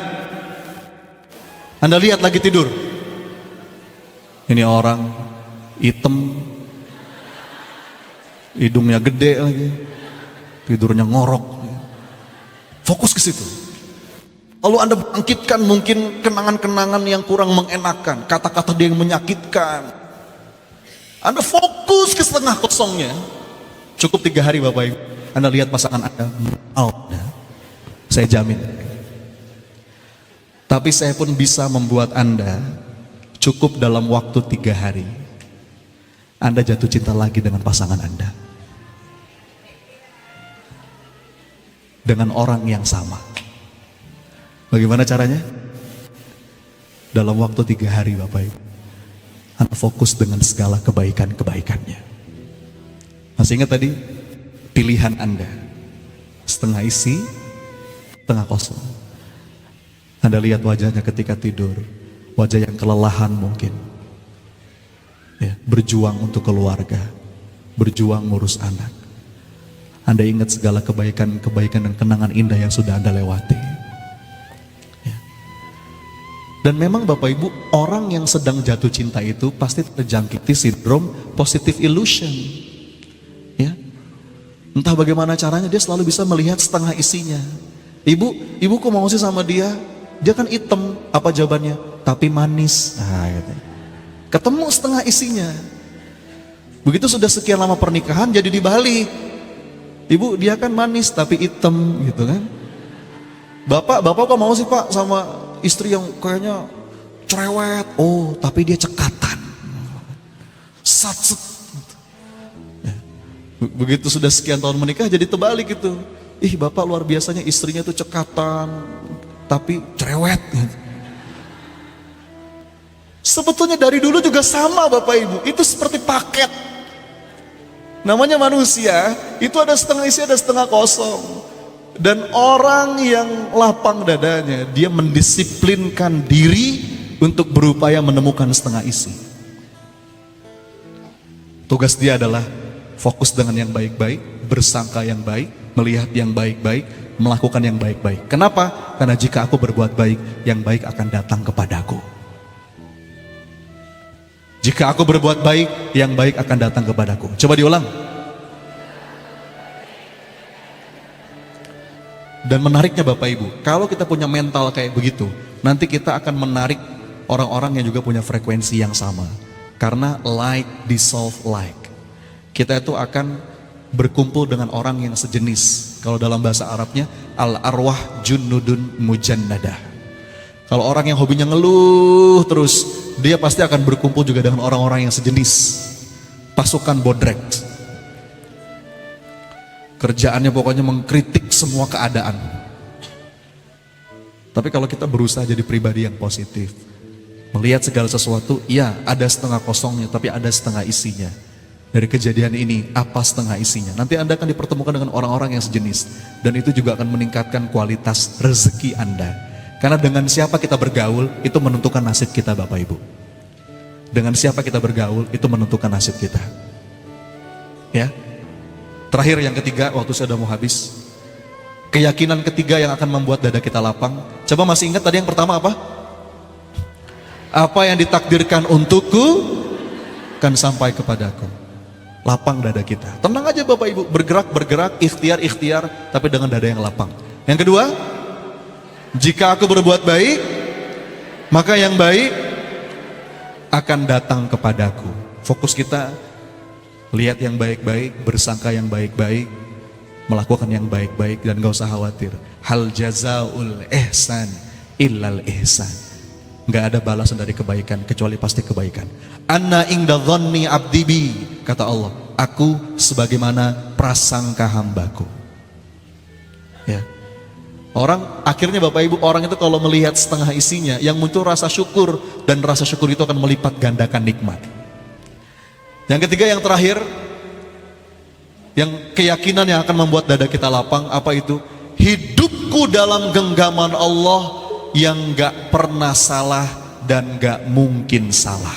Anda lihat lagi tidur. Ini orang hitam, hidungnya gede lagi, tidurnya ngorok. Fokus ke situ. Lalu Anda bangkitkan mungkin kenangan-kenangan yang kurang mengenakan, kata-kata dia yang menyakitkan. Anda fokus ke setengah kosongnya. Cukup 3 hari Bapak Ibu, Anda lihat pasangan Anda out. Saya jamin. Tapi saya pun bisa membuat Anda cukup dalam waktu 3 hari Anda jatuh cinta lagi dengan pasangan Anda, dengan orang yang sama. Bagaimana caranya? Dalam waktu 3 hari Bapak Ibu, Anda fokus dengan segala kebaikan-kebaikannya. Masih ingat tadi pilihan Anda, setengah isi, setengah kosong. Anda lihat wajahnya ketika tidur, wajah yang kelelahan mungkin, ya, berjuang untuk keluarga, berjuang ngurus anak. Anda ingat segala kebaikan-kebaikan dan kenangan indah yang sudah Anda lewati, ya. Dan memang Bapak Ibu, orang yang sedang jatuh cinta itu pasti terjangkiti sindrom positive illusion, ya. Entah bagaimana caranya dia selalu bisa melihat setengah isinya. Ibu kok mau sih sama dia? Dia kan hitam, apa jawabannya? Tapi manis. Nah, gitu. Ketemu setengah isinya. Begitu sudah sekian lama pernikahan jadi dibalik. Ibu, dia kan manis tapi hitam gitu kan. Bapak kok mau sih Pak sama istri yang kayaknya cerewet? Oh, tapi dia cekatan. Satset. Begitu sudah sekian tahun menikah jadi terbalik gitu. Ih, Bapak luar biasanya istrinya tuh cekatan tapi cerewet. Sebetulnya dari dulu juga sama Bapak Ibu, itu seperti paket. Namanya manusia, itu ada setengah isi, ada setengah kosong. Dan orang yang lapang dadanya, dia mendisiplinkan diri untuk berupaya menemukan setengah isi. Tugas dia adalah fokus dengan yang baik-baik, bersangka yang baik, melihat yang baik-baik, melakukan yang baik-baik. Kenapa? Karena jika aku berbuat baik, yang baik akan datang kepadaku. Jika aku berbuat baik, yang baik akan datang kepadaku. Coba diulang. Dan menariknya Bapak Ibu, kalau kita punya mental kayak begitu, nanti kita akan menarik orang-orang yang juga punya frekuensi yang sama. Karena like dissolve like. Kita itu akan berkumpul dengan orang yang sejenis. Kalau dalam bahasa Arabnya al-arwah junnudun mujannadah. Kalau orang yang hobinya ngeluh terus, dia pasti akan berkumpul juga dengan orang-orang yang sejenis. Pasukan bodrek. Kerjaannya pokoknya mengkritik semua keadaan. Tapi kalau kita berusaha jadi pribadi yang positif, melihat segala sesuatu, ya ada setengah kosongnya, tapi ada setengah isinya. Dari kejadian ini, apa setengah isinya? Nanti Anda akan dipertemukan dengan orang-orang yang sejenis. Dan itu juga akan meningkatkan kualitas rezeki Anda. Karena dengan siapa kita bergaul, itu menentukan nasib kita Bapak Ibu. Dengan siapa kita bergaul, itu menentukan nasib kita. Ya. Terakhir yang ketiga, waktu saya udah mau habis. Keyakinan ketiga yang akan membuat dada kita lapang. Coba masih ingat tadi yang pertama apa? Apa yang ditakdirkan untukku akan sampai kepadaku. Lapang dada kita. Tenang aja Bapak Ibu, bergerak, ikhtiar, tapi dengan dada yang lapang. Yang kedua, jika aku berbuat baik, maka yang baik akan datang kepadaku. Fokus kita, lihat yang baik-baik, bersangka yang baik-baik, melakukan yang baik-baik, dan gak usah khawatir. Hal jazaul ihsan illal ihsan. Gak ada balasan dari kebaikan kecuali pasti kebaikan. Anna inda dhanni abdi bi, kata Allah, aku sebagaimana prasangka hambaku. Ya. Orang akhirnya Bapak Ibu, orang itu kalau melihat setengah isinya, yang muncul rasa syukur, dan rasa syukur itu akan melipat gandakan nikmat. Yang ketiga, yang terakhir, yang keyakinan yang akan membuat dada kita lapang, apa itu? Hidupku dalam genggaman Allah yang gak pernah salah dan gak mungkin salah.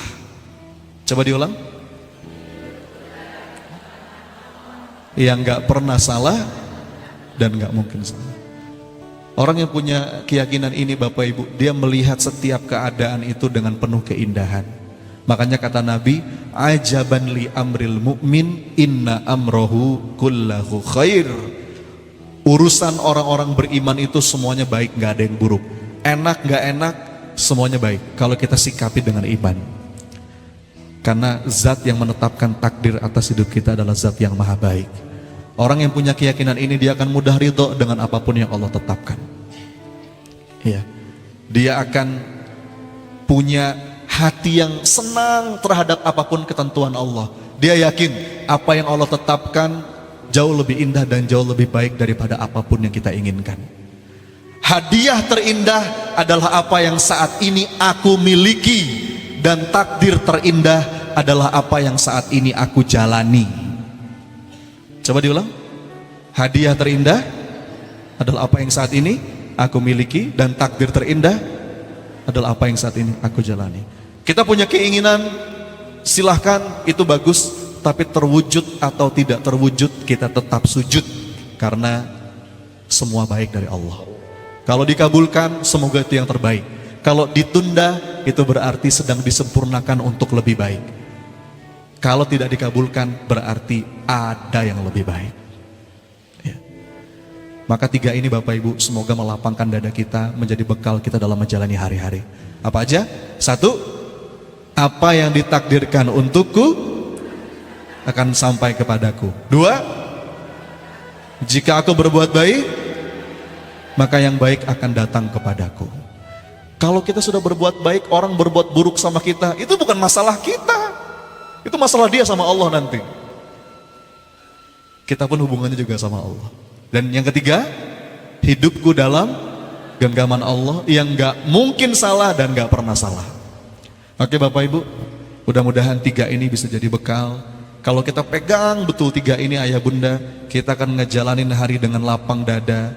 Coba diulang. Yang gak pernah salah dan gak mungkin salah. Orang yang punya keyakinan ini Bapak Ibu, dia melihat setiap keadaan itu dengan penuh keindahan. Makanya kata Nabi, ajaban li amril mu'min inna amrohu kullahu khair. Urusan orang-orang beriman itu semuanya baik, gak ada yang buruk. Enak gak enak, semuanya baik kalau kita sikapi dengan iman. Karena zat yang menetapkan takdir atas hidup kita adalah zat yang maha baik. Orang yang punya keyakinan ini, dia akan mudah ridho dengan apapun yang Allah tetapkan. Ya, dia akan punya hati yang senang terhadap apapun ketentuan Allah. Dia yakin apa yang Allah tetapkan jauh lebih indah dan jauh lebih baik daripada apapun yang kita inginkan. Hadiah terindah adalah apa yang saat ini aku miliki, dan takdir terindah adalah apa yang saat ini aku jalani. Coba diulang. Hadiah terindah adalah apa yang saat ini aku miliki, dan takdir terindah adalah apa yang saat ini aku jalani. Kita punya keinginan, silahkan, itu bagus, tapi terwujud atau tidak terwujud, kita tetap sujud, karena semua baik dari Allah. Kalau dikabulkan, semoga itu yang terbaik. Kalau ditunda, itu berarti sedang disempurnakan untuk lebih baik. Kalau tidak dikabulkan, berarti ada yang lebih baik. Ya. Maka tiga ini Bapak Ibu, semoga melapangkan dada kita, menjadi bekal kita dalam menjalani hari-hari. Apa aja? Satu, apa yang ditakdirkan untukku akan sampai kepadaku. Dua, jika aku berbuat baik, maka yang baik akan datang kepadaku. Kalau kita sudah berbuat baik, orang berbuat buruk sama kita, itu bukan masalah kita, itu masalah dia sama Allah nanti. Kita pun hubungannya juga sama Allah. Dan yang ketiga, hidupku dalam genggaman Allah yang gak mungkin salah dan gak pernah salah. Oke Bapak Ibu, mudah-mudahan tiga ini bisa jadi bekal. Kalau kita pegang betul tiga ini ayah bunda, kita akan ngejalanin hari dengan lapang dada,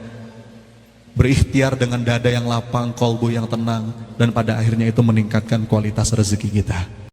berikhtiar dengan dada yang lapang, kolbu yang tenang, dan pada akhirnya itu meningkatkan kualitas rezeki kita.